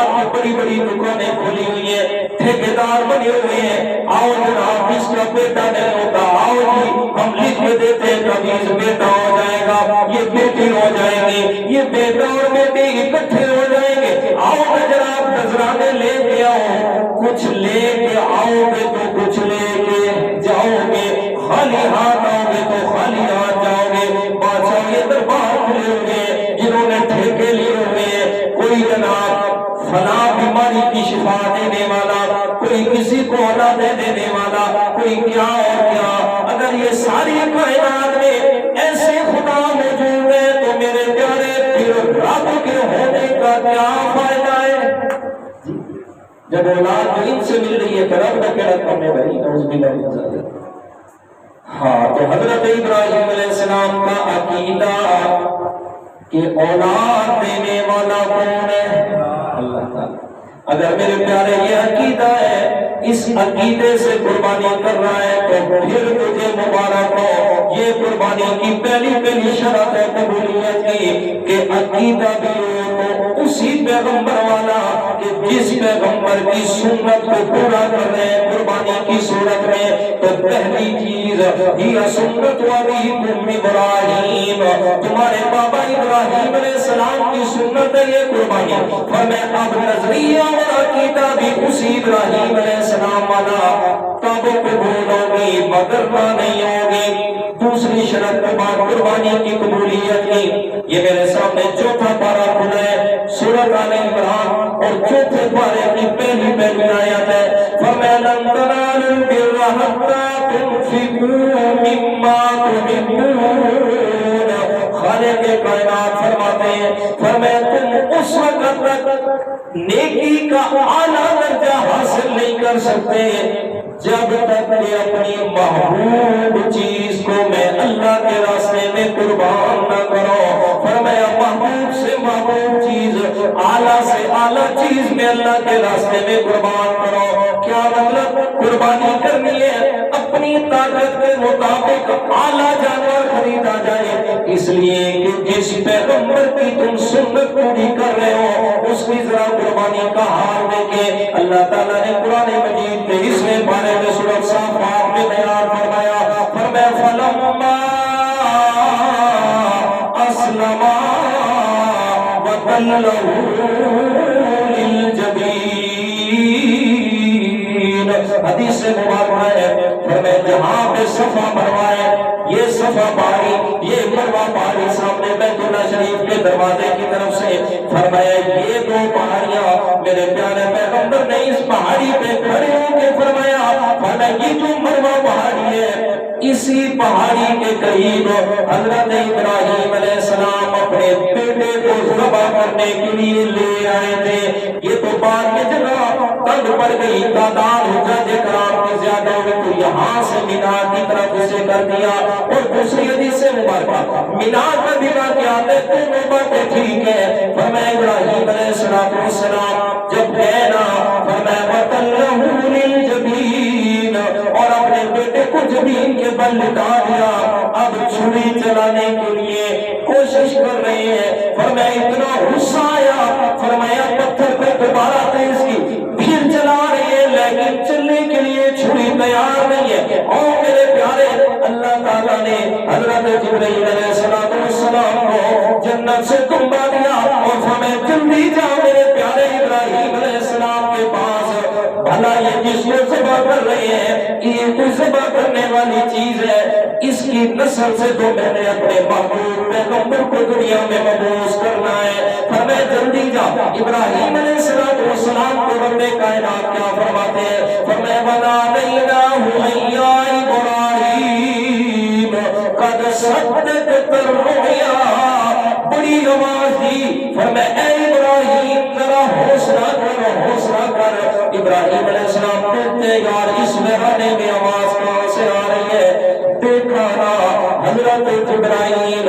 کی بڑی بڑی دکانیں کھولی ہوئی ہیں، ٹھیکیدار بنے ہوئے ہیں، آؤ جناب جس کا بیٹا نہیں ہوتا آؤ جی ہم لکھ کے دیتے ہیں کبھی بیٹا ہو جائے گا، یہ بیٹی ہو جائے گی، یہ بیٹا اور بیٹی اکٹھے ہو جائیں گے، آؤ جناب نذرانے لے کے آؤ، کچھ لے کے آؤ گے تو کچھ لے کے جاؤ گے، خالی ہاتھ آؤ گے تو خالی ہاتھ جاؤ گے۔ بادشاہ یہ دربار کھلے ہوئے جنہوں نے ٹھیکے لیے ہوئے، کوئی جناب فلاں بیماری کی شفا دینے والا، کوئی کسی کو اولاد دینے والا، کوئی کیا اور کیا۔ اگر یہ ساری کائنات میں ایسے خدا موجود ہے تو میرے پیارے پھر رب کے ہونے کا کیا فائدہ ہے؟ جب اولاد جو ان سے مل رہی ہے تو رب کا کیا رقم ہے بھائی؟ نعوذ باللہ من ذالک۔ ہاں تو حضرت ابراہیم علیہ السلام کا عقیدہ کہ اولاد دینے والا کون ہے؟ اللہ تعالیٰ۔ اگر میرے پیارے یہ عقیدہ ہے، اس عقیدے سے قربانی کر رہا ہے تو پھر تجھے مبارک ہو۔ یہ قربانی کی پہلی شرط ہے قبولیت کی کہ عقیدہ بھی ہو اسی پیغمبر والا کہ جس پیغمبر کی سنت کو پورا کر رہے ہیں قربانی کی صورت میں۔ تو پہلی چیز یہ سنت والی تم ابراہیم، تمہارے بابا ابراہیم علیہ السلام کی سنت ہے یہ قربانی، اور میں اب نظریہ اور عقیدہ بھی اسی ابراہیم علیہ السلام والا تب قبول ہوگی مگر نہ نہیں ہوگی۔ دوسری شرط کے بعد قربانی کی قبولیت کی، یہ میرے سامنے چوتھا پارہ کھلا ہے سورۃ آل عمران اور چوتھے پارے کی پہلی آیت ہے، فَمَا لَن تَنَالُوا الْبِرَّ حَتَّىٰ تُنْفِقُوا مِمَّا تُحِبُّونَ۔ خالق کائنات فرماتے ہیں فرمایا تم اس وقت تک نیکی کا اعلیٰ درجہ حاصل نہیں کر سکتے جب تک کہ اپنی محبوب چیز کو میں اللہ کے راستے میں قربان نہ کرو۔ فرمایا محبوب سے محبوب چیز، اعلیٰ سے اعلیٰ چیز میں اللہ کے راستے میں قربان کرو۔ کیا مطلب؟ قربانی کرنی ہے اپنی طاقت کے مطابق اعلیٰ جانور خریدا جائے، اس لیے کہ جس پیغمبر کی تم سنت پوری کر رہے ہو اس کی ذرا قربانی کا حال دیکھیں۔ اللہ تعالیٰ نے قرآن مجید کے اس میں بارے میں سورۃ صافات میں بیان فرمایا فَلَمَّا أَسْلَمَا وَتَلَّهُ لِلْجَبِينِ۔ حدیث سے مبارک ہے فرمایا جہاں پہ صفا مروہ ہے، یہ صفا پہاڑی، یہ مروہ پہاڑی سامنے بیت اللہ شریف کے کے دروازے کی طرف سے فرمایا یہ دو پہاڑیاں میرے پیارے پیغمبر نے اس پہاڑی پہ کھڑے ہو کے فرمایا یہ جو مروہ پہاڑی ہے اسی پہاڑی کے قریب حضرت ابراہیم علیہ السلام اپنے بیٹے کو ذبح کرنے کے لیے لے آئے تھے۔ یہ تو بات کی جگہ تنگ پڑ گئی، تعداد حجاج کرام کی زیادہ ہوئی تو یہاں سے مینا کی طرف اسے کر دیا۔ اور دوسری حدیث سے مبارکہ مینا کا دکھا کے آتے دونوں باتیں ٹھیک ہے۔ فرمایا ابراہیم علیہ السلام جب گئے نا فرمایا وَتَلَّهُ لِلْجَبِينَ اور اپنے بیٹے کو زمین کے بل لٹا دیا۔ اب چھری چلانے کے لیے کوشش کر رہے ہیں۔ فرمایا اتنا غصہ آیا، فرمایا پتھر پہ دوبارہ تیز کی پھر چلا رہے ہیں لیکن چلنے کے لیے چھری تیار نہیں ہے۔ اور میرے پیارے اللہ تعالیٰ نے حضرت جبرائیل علیہ السلام کو جنت سے تمبا دیا اور فرمایا جلدی جا میرے پیارے ابراہیم علیہ السلام کے پاس، بھلا یہ جس کو ذبح کر رہے ہیں یہ کوئی ذبح کرنے والی چیز ہے، اس کی نسل سے تو میں نے اپنے محبوب پیغمبر کو دنیا میں مبعوث کرنا ہے۔ فرمایا جلدی جا۔ ابراہیم علیہ السلام کو رب کائنات کیا فرماتے ہیں؟ فرمایا وَنَادَيْنَاهُ أَن يَا إِبْرَاهِيمُ قَدْ صَدَّقْتَ الرُّؤْيَا، بڑی آواز دی، فرمایا اے ابراہیم ذرا حوصلہ کر۔ ابراہیم علیہ السلام کہتے ہیں یار اس بہانے میں آواز کہاں سے آ رہی ہے؟ دیکھا نا حضرت جبرائیل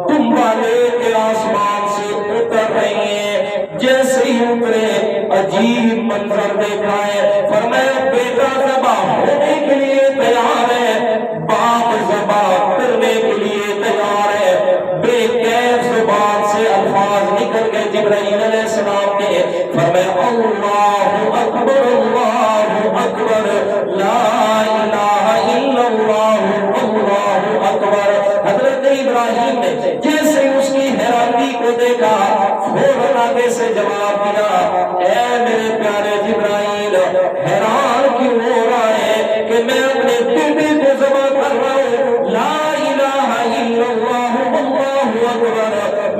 تمبا لے کے آسمان سے اتر رہے ہیں۔ جیسے ہی اترے عجیب منظر دیکھا ہے۔ فرمایا بیٹا ذبح ہونے کے لیے تیار ہے، باپ ذبح کرنے کے لیے تیار ہے۔ بے کیف زبان سے الفاظ نکل گئے جبرائیل علیہ السلام کے، فرمایا اللہ اکبر اللہ اکبر لا الہ الا اللہ اللہ اکبر۔ حضرت ابراہیم نے جیسے اس کی حیرانی کو دیکھا فوراً آگے سے جواب دیا، اے میرے پیارے جبرائیل حیران کیوں ہو رہا ہے کہ میں اپنے بیٹے کو ذبح کر رہا ہوں؟ لا الہ الا اللہ اللہ اکبر،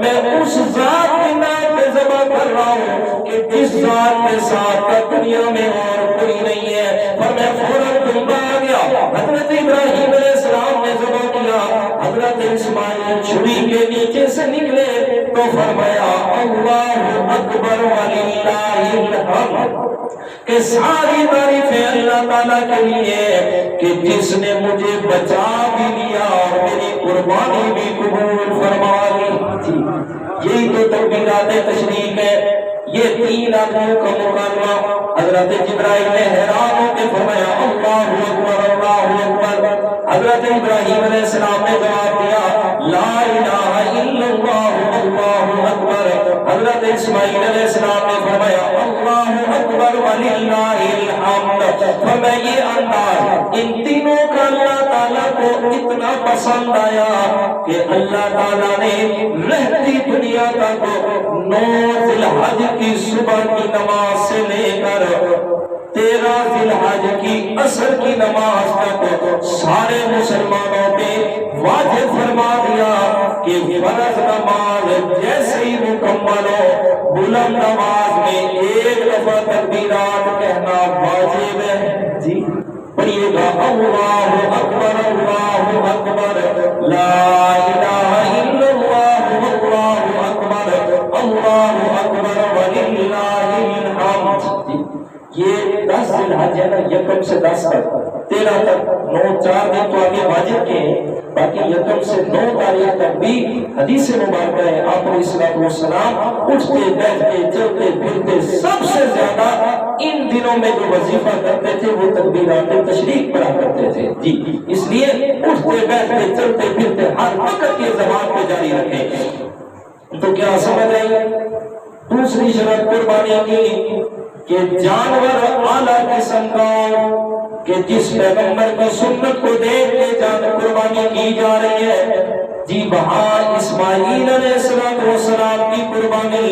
میں اس ذات کے نام پہ ذبح کر رہا ہوں کہ جس ذات کے ساتھ دنیا میں اور کوئی نہیں ہے۔ پر میں فوراً تمبا آ گیا، حضرت ابراہیم علیہ السلام نے ذبح کیا۔ حضرت اسماعیل چھری کے نیچے سے نکلے تو فرمایا اللہ اکبر وللہ الحمد، کہ ساری تعریفیں اللہ تعالیٰ کے لیے کہ جس نے مجھے بچا بھی لیا اور میری قربانی بھی قبول فرما لی۔ یہی تو تکبیرات تشریف ہے۔ یہ تین آدمیوں کا مکالمہ حضرت جبرائیل نے حیران ہو کے فرمایا اللہ اکبر اللہ اکبر۔ حضرت ابراہیم علیہ السلام نے جواب دیا لا الہ الا اللہ اللہ اکبر۔ حضرت اسماعیل علیہ السلام نے فرمایا اللہ اکبر وللہ الحمد۔ فرمایا یہ انداز ان تینوں کا اللہ تعالیٰ کو اتنا پسند آیا کہ اللہ تعالیٰ نے رہتی دنیا تک 9 ذی الحج کی صبح کی نماز سے لے کر 13 ذی الحج کی عصر کی نماز تک سارے مسلمانوں پہ واجب فرما دیا کہ فرض نماز جیسے ہی مکمل ہو بلند نماز میں ایک دفعہ تکبیرات کہنا واجب ہے۔ جی پڑھیے گا اللہ اکبر لا الہ الا اللہ اللہ اکبر وللہ الحمد۔ یہ 10 ذی الحج ہے نا، یکم سے 10 تک 13 تک 9 4 دن تو آگے واجب کے ہیں، باقی یکم سے 9 تاریخ تک بھی حدیث مبارکہ ہے آپ علیہ الصلوۃ والسلام اٹھتے بیٹھتے چلتے پھرتے سب سے زیادہ ان دنوں میں جو وظیفہ کرتے تھے وہ تکبیرات تشریق پڑھا کرتے تھے۔ جی اس لیے اٹھتے بیٹھتے چلتے پھرتے ہر وقت یہ زبان کو جاری رکھیں۔ تو کیا سمجھ آئی؟ دوسری شرط قربانی کی کہ جانور اعلیٰ قسم کا کہ جس پیغمبر کی سنت کو دیکھ کے جان قربانی کی جا رہی ہے۔ جی وہاں اسماعیل علیہ السلام کی قربانی،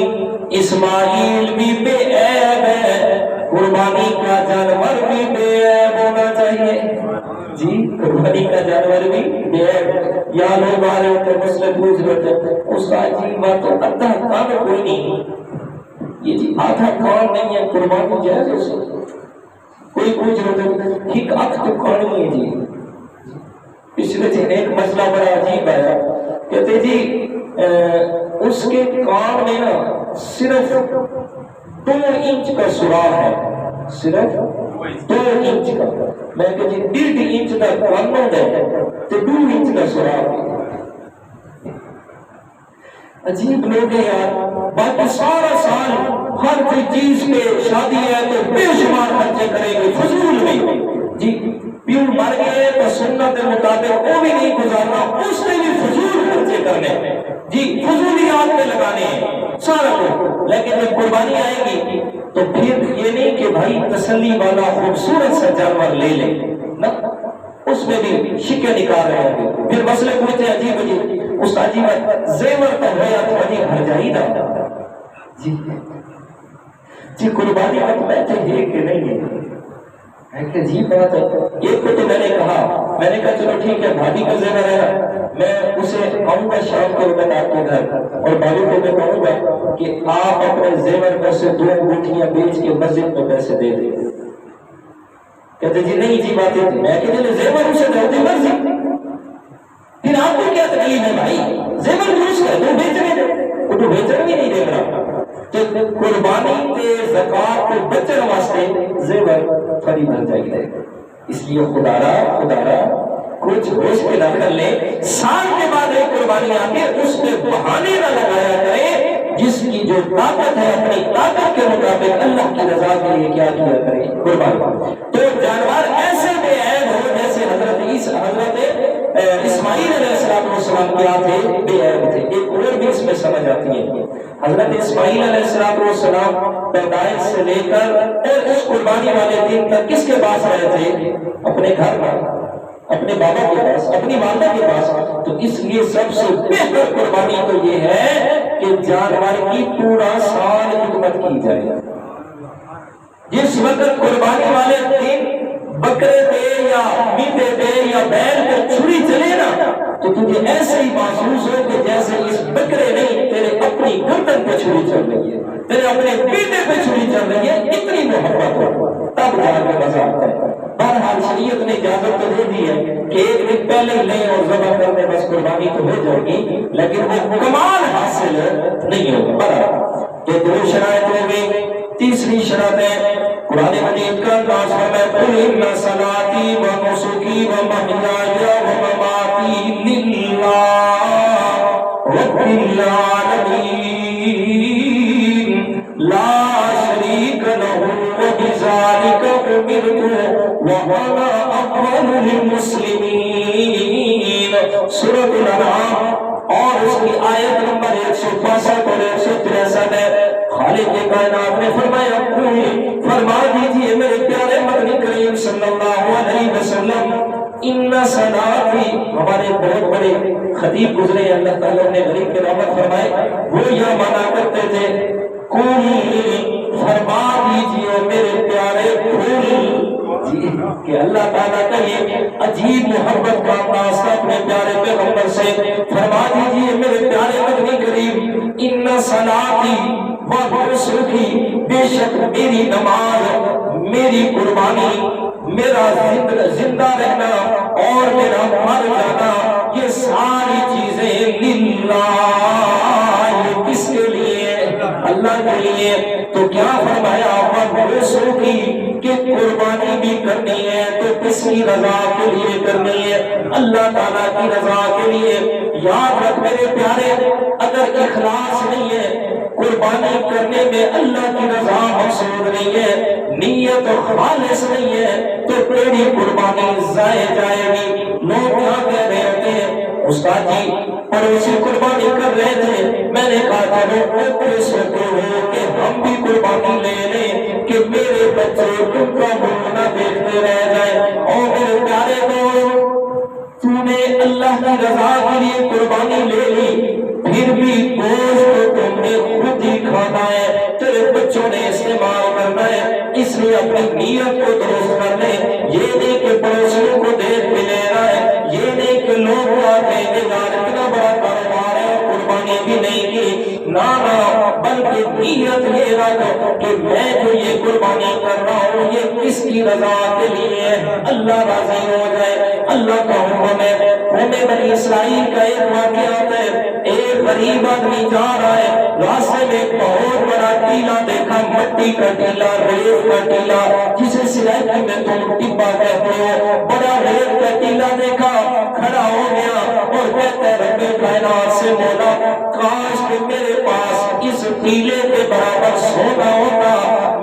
اسماعیل بھی بے عیب ہے، قربانی کا جانور بھی بے عیب ہونا چاہیے۔ جی قربانی کا جانور بھی بے عیب یا لوگ آ رہے ہوتے مجھ سے پوچھ رہے تھے استاد جی بات تو ادھا کام کوئی نہیں، یہ جی آدھا کام نہیں ہے، قربانی جائز ہو سکتی۔ کوئی پوچھ رہے تھے ایک آنکھ تو کھانی ہے جی، پچھلے دن ایک مسئلہ بڑا عجیب آیا، کہتے جی اس کے کان میں نا صرف 2 انچ کا سوراخ ہے، صرف 2 انچ کا، میں کہ جی 1.5 انچ کا کان ہے تو 2 انچ کا سوراخ ہے۔ عجیب لوگ ہیں یار، باقی سارا سال ہر کوئی چیز پہ شادی ہے تو بے شمار خرچے کریں گے فضول میں جی، پیو مر گئے تو سنت کے مطابق وہ بھی نہیں گزارنا، اس نے بھی فضول خرچے کرنے جی، فضولیات میں لگانے ہیں سارا کچھ، لیکن جب قربانی آئے گی تو پھر یہ نہیں کہ بھائی تسلی والا خوبصورت سا جانور لے لیں نا، اس میں بھی شکے نکال رہے ہیں۔ پھر مسئلے پوچھتے ہیں عجیب عجیب، استاد جی زیور کا ہویا تو عجیب گھر جائی دا جی جی قربانی کا بیٹھے یہ کہ نہیں ہے کہ عجیب بات ہے۔ ایک کو تو میں نے کہا چلو ٹھیک ہے بھابھی کا زیور ہے، میں اسے آؤں گا شام کو میں آپ کے گھر، اور بھابھی کو میں کہوں گا کہ آپ اپنے زیور میں سے 2 انگوٹھیاں بیچ کے مسجد میں پیسے دے دیں۔ کہتے جی نہیں جی بات ہے، میں کہ چلے زیور اسے دے دیں مرضی، پھر آپ کو کیا تکلیف ہے بھائی، زیور درست ہے تو بیچنے دے، وہ تو بیچنے بھی نہیں دے رہا، تو قربانی تے زکات کو بچن واسطے زیور خرید نہ چاہیے۔ اس لیے خدا را کچھ ہوش کے نہ کر لے، سال کے بعد ایک قربانی آتی ہے اس پہ بہانے نہ لگایا کرے، جس کی جو طاقت ہے اپنی طاقت کے مطابق اللہ کی رضا کے لیے کیا کیا کرے قربانی۔ تو جانور ایسے بے عیب ہو جیسے حضرت اسماعیل علیہ السلام کیا تھے، بے عیب تھے۔ ایک اور بھی اس میں سمجھ آتی ہے، حضرت اسماعیل علیہ السلام پیدائش سے لے کر اور اس قربانی والے دن تک کس کے پاس رہے تھے؟ اپنے گھر میں، اپنے بابا کے پاس، اپنی والدہ کے پاس۔ تو اس لیے سب سے بہتر قربانی تو یہ ہے کہ جانور کی پورا سال خدمت کی جائے۔ جس وقت قربانی والے دن بکرے پہ یا میٹھے پہ یا بیل پہ چھری چلے نا تو تجھے ایسے ہی محسوس ہو کہ جیسے اس بکرے نہیں تیرے اپنی گردن پہ چھری چل رہی ہے، تیرے اپنے پیٹے پہ چھری چل رہی ہے، اتنی محبت ہو، تب جا کے مزہ آتا ہے۔ بہرحال شریعت نے اجازت تو دے دی ہے کہ ایک دن پہلے ہی لیں اور ذبح کر دیں، بس قربانی تو ہو جائے گی، لیکن وہ کمال حاصل نہیں ہوگا۔ تو 2 شرائط ہو گئی۔ تیسری شرط ہے قرآن مجید کا انداز ہے، قل ان صلاتی و نسکی و محیای و مماتی للہ رب العالمین لا شریک لہ وبذالک امرت وانا اول المسلمین۔ سورۃ الانعام اور اس کی آیت نمبر 165 اور 163 ہے۔ خالق کائنات نے فرمایا فرما دیجئے میرے پیارے مدنی کریم صلی اللہ علیہ وسلم، ان صلاتی، ہمارے بہت بڑے خطیب گزرے ہیں اللہ تعالیٰ نے غریب کے رحمت فرمائے، وہ یہ مانا کرتے تھے فرما دیجئے میرے پیارے پھول جی، کہ اللہ تعالیٰ کا یہ عجیب محبت کا انداز تھا اپنے پیارے پیغمبر سے۔ فرما دیجئے میرے پیارے مدنی کریم، ان صلاتی و نسکی، بے شک میری نماز، میری قربانی، میرا زندہ رہنا اور میرا مر جانا، یہ ساری چیزیں للہ، یہ کس کے لیے؟ اللہ کے لیے۔ تو کیا فرمایا رسول کی کہ قربانی بھی کرنی ہے تو کس کی رضا کے لیے کرنی ہے؟ اللہ تعالیٰ کی رضا کے لیے۔ یاد رکھ میرے پیارے، اگر اخلاص نہیں ہے، قربانی کرنے میں اللہ کی رضا مقصود نہیں ہے، نیت خالص نہیں ہے، تو تیری قربانی ضائع جائے گی۔ لوگ کیا کہہ رہے ہوتے ہیں، استاد جی پڑوسی قربانی کر رہے تھے، میں نے کہا چلو سوتے ہو کہ ہم بھی قربانی لے لیں کہ میرے بچے ان کا منہ نہ دیکھتے رہ جائیں۔ اور میرے پیارے دوست، تو نے اللہ کی رضا کے لیے قربانی لے لی، پھر بھی گوشت تم نے خود ہی کھانا ہے، تیرے بچوں نے استعمال کرنا ہے، اس لیے اپنی نیت کو درست کر لے۔ یہ نہیں کہ پڑوسیوں کو دیکھ کے لے رہا ہے، یہ نہیں کہ لوگ آ کہیں گے جس کی رضا کے لیے اللہ راضی ہو جائے۔ اللہ کا حکم ہے۔ ہمیں بنی اسرائیل کا ایک واقعہ آتا ہے، ایک غریب آدمی جا رہا ہے، راستے میں ایک بہت بڑا ٹیلا دیکھا، مٹی کا ٹیلا، ریت کا ٹیلا، جسے سلیٹی میں تم ٹبا کہتے ہو، بڑا ریت کا ٹیلا دیکھا، کھڑا ہو گیا اور کہتا ہے رب کائنات سے مولا کاش کہ میرے پاس اس ٹیلے کے برابر سونا ہوتا،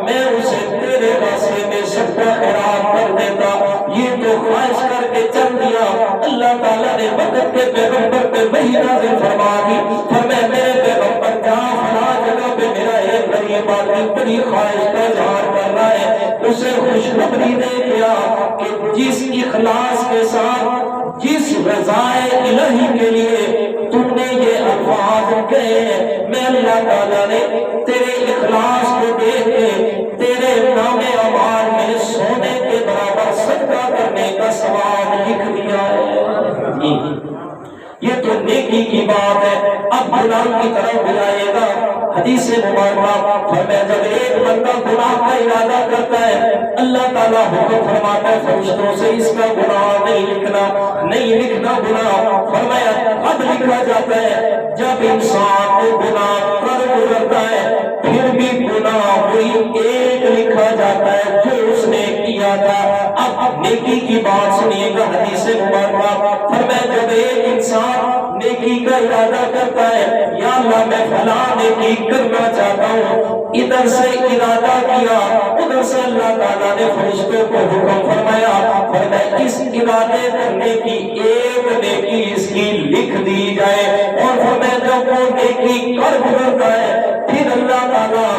میں اسے تیرے راستے میں صدقہ خیرات کر دیتا۔ یہ تو خواہش کر کے چل دیا۔ اللہ تعالیٰ نے وقت کے پیغمبر پہ وحی نازل فرما دی، فرمایا میرے پیغمبر جہاں فلاں جگہ پہ میرا ایک غریب آدمی بڑی خواہش کا اظہار کر رہا ہے، اسے خوشخبری دے دیا کہ جس اخلاص کے ساتھ، جس رضائے الہی کے لیے تم نے یہ الفاظ کہے، میں اللہ تعالیٰ نے تیرے اخلاص کو دیکھ کے تیرے نام اعمال میں سونے کے برابر صدقہ کرنے کا ثواب لکھ دیا ہے۔ یہ تو نیکی کی بات ہے۔ اب گناہ کی طرف بلائے گا۔ حدیث مبارکہ فرمایا جب ایک بندہ گناہ کا ارادہ کرتا ہے، اللہ تعالیٰ حکم فرماتا ہے فرشتوں سے اس کا گناہ نہیں لکھنا گناہ۔ فرمایا اب لکھا جاتا ہے جب انسان کو گناہ کر گزرتا ہے پھر بھی گناہ کوئی ایک لکھا جاتا ہے جو اس نے کیا تھا۔ اب نیکی کی بات سنیے گا۔ حدیث مبارکہ فرمایا جب ایک انسان نیکی کا ارادہ کرتا ہے، یا اللہ میں فلاں نیکی کرنا چاہتا ہوں، ادھر سے ارادہ کیا، ادھر سے اللہ تعالیٰ نے فرشتوں کو حکم فرمایا اس ارادے کرنے کی ایک نیکی اس کی لکھ دی جائے، اور فرمایا جب وہ نیکی کر گزرتا ہے پھر اللہ تعالیٰ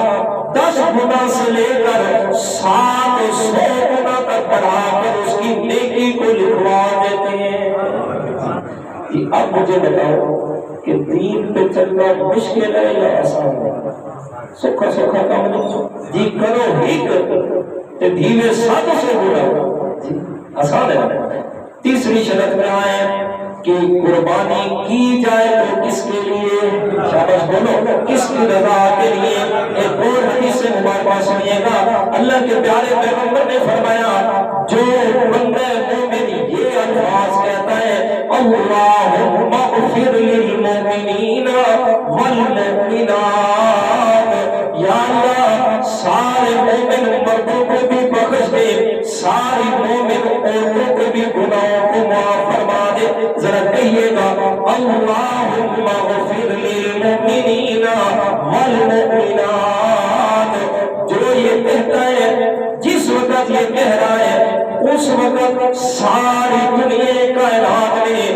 10 گنا سے لے کر 700 گنا تک بڑھا کر اس کی نیکی کو لکھوا دیتے ہیں۔ اب مجھے بتاؤ کہ دین پہ چلنا مشکل ہے یا آسان ہے؟ سکھا سکھا کام نہیں جی، کرو ہی کرو دھیمے ساتھ سے بولا آسان ہے۔ تیسری شرط میں آئے کہ قربانی کی جائے تو کس کے لیے؟ شاباش بولو، کس کی رضا کے لیے؟ ایک اور حدیث مبارکہ سنیے گا۔ اللہ کے پیارے پیغمبر نے فرمایا جو بندہ مومن یہ الفاظ کہتا ہے اللہم اغفر للمؤمنین والمؤمنات، یا اللہ سارے مومن مردوں کو بھی بخش دے، ساری مومن عورتوں کو بھی گناہوں کو معاف فرما دے۔ ذرا کہیے گا اللہم اغفر للمؤمنین والمؤمنات۔ جو یہ کہتا ہے، جس وقت یہ کہہ رہا ہے اس وقت ساری دنیا کائنات میں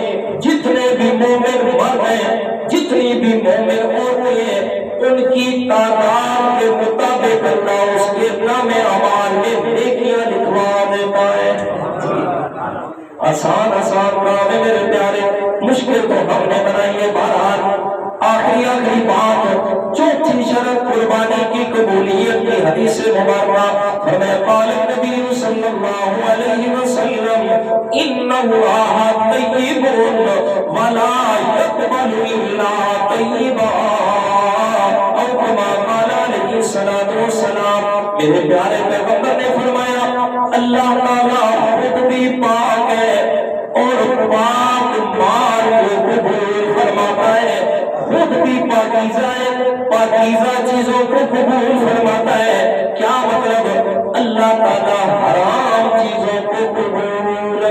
جتنے بھی مومن مرد ہیں، جتنی بھی مومن عورتیں ہیں، ان کی تعداد کے مطابق اللہ اس کے نام اعمال میں نیکیاں لکھوا دیتا ہے۔ آسان کام ہے میرے پیارے، مشکل تو ہم نے بنائی ہے۔ بہرحال آخری بات، چوتھی شرط قربانی کی قبولیت کی حدیث مبارکہ فرمایا قال نبی صلی اللہ علیہ وسلم ان اللہ طیب ولا یقبل الا طیبا، او کما قال علیہ الصلوۃ والسلام۔ میرے پیارے پیغمبر نے فرمایا اللہ تعالیٰ خود بھی پاک ہے اور پاک مال کو قبول فرماتا ہے، خود بھی پاکیزہ ہے، پاکیزہ چیزوں کو قبول فرماتا ہے۔ کیا مطلب؟ اللہ تعالیٰ حرام چیزوں کو قبول۔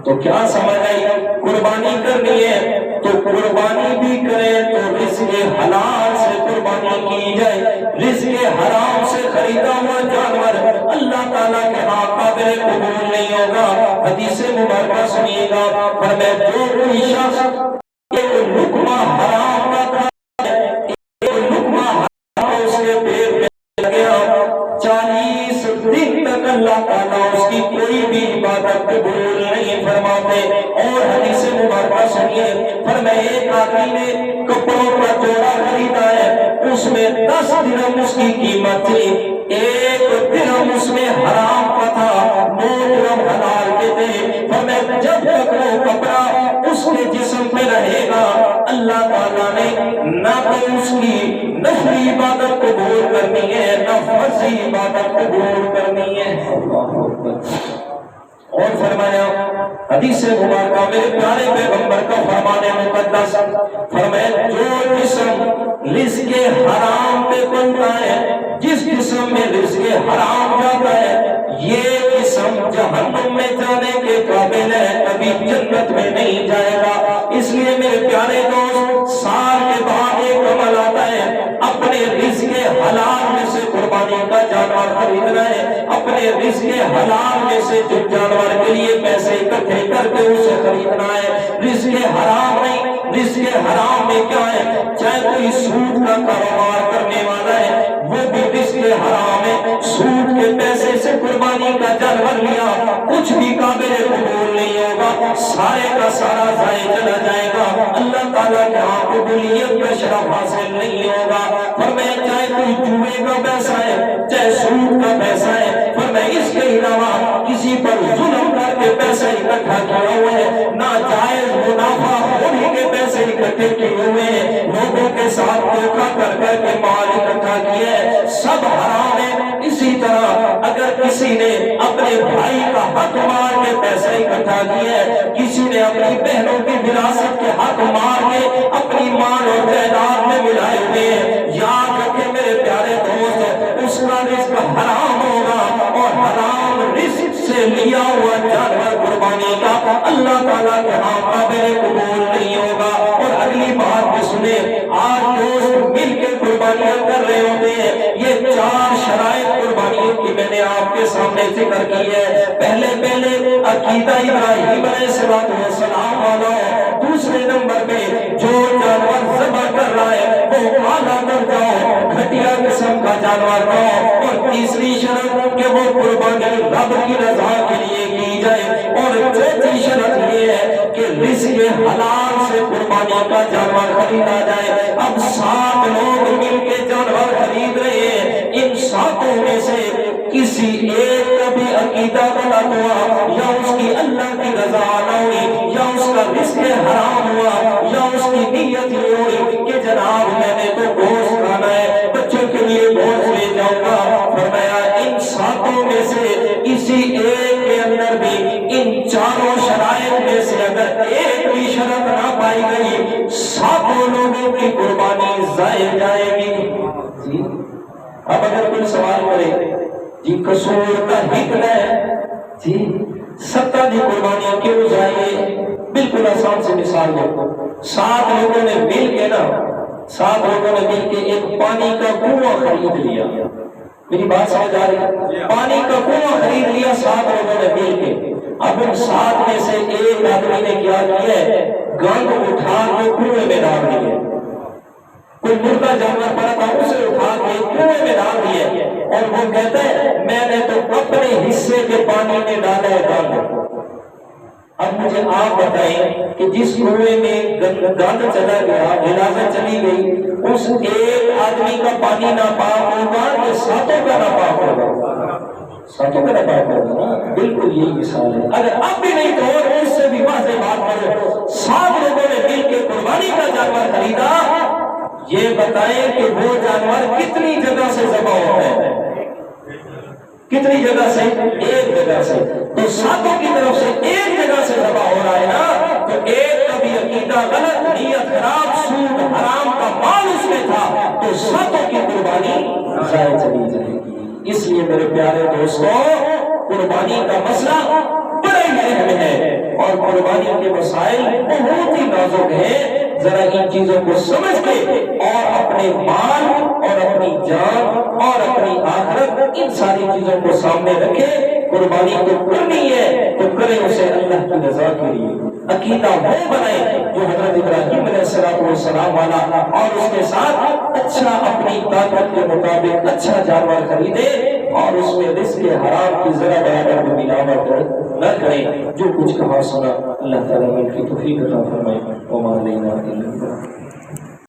تو کیا سمجھ آئی؟ قربانی کرنی ہے تو قربانی بھی کرے تو رزق حلال سے قربانی کی جائے۔ رزق حرام سے خریدا ہوا جانور اللہ تعالیٰ کے ہاں قابل قبول نہیں ہوگا۔ حدیث مبارکہ سنیے گا، فرمایا جو کوئی شخص ایک لقمہ حرام کا کھاتا ہے، ایک لقمہ حرام اس کے پیٹ میں لگ گیا، 40 دن تک اللہ تعالیٰ اس کی کوئی بھی عبادت قبول نہیں فرماتے۔ اور حدیث مبارکہ سنیے، فرمایا ایک آدمی نے کپڑوں کا جوڑا خریدا ہے، اس میں 10 درہم اس کی قیمت تھی، 1 درہم اس میں حرام کا تھا، 9 درہم حلال کے تھے۔ فرمایا جب تک وہ کپڑا اس کے جسم پہ رہے گا اللہ تعالیٰ نے نہ تو اس کی نفلی عبادت قبول کرنی ہے نہ فرضی عبادت قبول کرنی ہے۔ اور فرمایا حدیث مبارکہ میرے پیارے پیغمبر کا فرمانے مقدس فرمایا جو جسم رزق حرام پہ بنتا ہے، جس جسم میں رزق حرام جاتا ہے، یہ جسم جہنم میں جانے کے قابل ہے، کبھی جنت میں نہیں جائے گا۔ اس لیے میرے پیارے دوست سال کے بعد ایک عمل آتا ہے، اپنے رزق حلال میں سے قربانی کا جانور خریدنا ہے، اپنے رزق حلال میں سے جو جانور کے لیے پیسے اکٹھے کر کے اسے خریدنا ہے۔ رزق حرام نہیں، رزق حرام میں کیا ہے؟ چاہے کوئی سود کا کاروبار کرنے والا ہے وہ بھی رزق حرام ہے، سود کے پیسے سے قربانی کا جانور لیا، کچھ بھی قابل قبول نہیں ہوگا، سارے کا سارا ضائع چلا جائے گا، اللہ تعالیٰ کے ہاں قبولیت کا شرف حاصل نہیں ہوگا۔ فرمایا چاہے کوئی جوئے کا پیسہ ہے، چاہے سود کا پیسہ ہے، فرمایا اس کے علاوہ کسی پر ظلم کر کے پیسہ اکٹھا کیا ہوا ہے، ناجائز منافع ہونے کے پیسے اکٹھے کیے ہوئے ہیں، لوگوں کے ساتھ دھوکہ کر کر کے مال اکٹھا کیا ہے، سب حرام ہے۔ اسی طرح اگر کسی نے اپنے بھائی کا حق مار کے پیسہ اکٹھا کیا ہے، کسی نے اپنی بہنوں کی وراثت کے حق مار کے اپنی مال اور جائیداد میں ملائے ہوئے ہیں، یاد رکھیں میرے پیارے دوست اس کا رزق حرام ہوگا، اور حرام رزق سے لیا ہوا جانور قربانی کا اللہ تعالیٰ کے ہاں قابل قبول نہیں ہوگا۔ اور اگلی بات بھی سنیں، آج دوست مل کے قربانیاں کر رہے ہوتے ہیں، یہ 4 شرائط قربانیوں کی میں نے آپ کے سامنے ذکر کی ہے۔ پہلے عقیدہ ابراہیم علیہ السلام والا، دوسرے نمبر پہ جو جانور ذبح کر رہا ہے وہ اعلیٰ درجہ ہو، گھٹیا قسم کا جانور ہو، اور تیسری شرط کہ وہ قربانی رب کی رضا کے لیے کی جائے، اور چوتھی شرط یہ ہے کہ رزق حلال سے قربانی کا جانور خریدا جائے۔ اب 7 لوگ مل کے جانور خرید رہے ہیں، ان 7 میں سے کسی ایک کا بھی عقیدہ غلط ہوا، یا اس کی اللہ کی رضا نہ ہوئی، یا اس کا رزق حرام ہوا، یا اس کی نیت یہ ہوئی کہ جناب میں نے تو گوشت کھانا ہے، بچوں کے لیے گوشت لے جاؤں گا، فرمایا ان 7 میں سے کسی ایک کے اندر بھی ان 4 شرائط میں سے اگر ایک بھی شرط نہ پائی گئی، 7 لوگوں کی قربانی ضائع جائے گی۔ اب اگر کوئی سوال کرے جی قصور کا حکم ہے جی 7 دی قربانیاں کیوں ضائع؟ بالکل آسان سے مثال دو، 7 لوگوں نے مل کے ایک پانی کا کنواں خرید لیا، میری بات سمجھ آ رہی ہے؟ پانی کا کنواں خرید لیا 7 لوگوں نے مل کے۔ اب ان 7 میں سے ایک آدمی نے کیا کیا ہے، گند اٹھا کے کنویں میں ڈال دیا، کوئی مردہ جانور پڑا تھا اسے اٹھا کے کنویں میں ڈال دیا، اور وہ کہتا ہے میں نے تو اپنے حصے کے پانی میں ڈالا ہے گند۔ اب مجھے آپ بتائیں کہ جس کنویں میں گند چلا گیا، غلاظت چلی گئی، اس ایک آدمی کا پانی ناپاک ہوگا کہ 7 کا ناپاک ہوگا؟ 7 کا ناپاک ہوگا۔ بالکل یہی مثال ہے۔ اگر اب بھی نہیں تو اور اس سے بھی واضح بات کرو، 7 لوگوں نے مل کے قربانی کا جانور خریدا، یہ بتائیں کہ وہ جانور کتنی جگہ سے ذبح ہوتا ہے؟ کتنی جگہ سے؟ ایک جگہ سے۔ تو 7 کی طرف سے ایک جگہ سے ذبح ہو رہا ہے نا، تو ایک کا بھی عقیدہ غلط، نیت خراب، سود حرام کا مال اس میں تھا، تو 7 کی قربانی ضائع چلی جائے گی۔ اس لیے میرے پیارے دوستوں قربانی کا مسئلہ بڑا ہی اہم ہے، اور قربانی کے مسائل بہت ہی نازک ہیں۔ ذرا ان چیزوں کو سمجھ کے اور اپنے مال اور اپنی جان اور اپنی آخرت ان ساری چیزوں کو سامنے رکھے۔ قربانی کو کرنی ہے تو کریں اسے اللہ کی رضا کے لیے، عقیدہ وہ بنائے جو حضرت ابراہیم علیہ السلام والا، اور اس کے ساتھ اچھا اپنی طاقت کے مطابق اچھا جانور خریدے، اور اس میں رزق حرام کی ذرا برابر بھی ملاوٹ نہ کریں۔ جو کچھ کہا سنا اللہ تعالیٰ کی توفیق عطا فرمائے۔ وما علینا الا البلاغ۔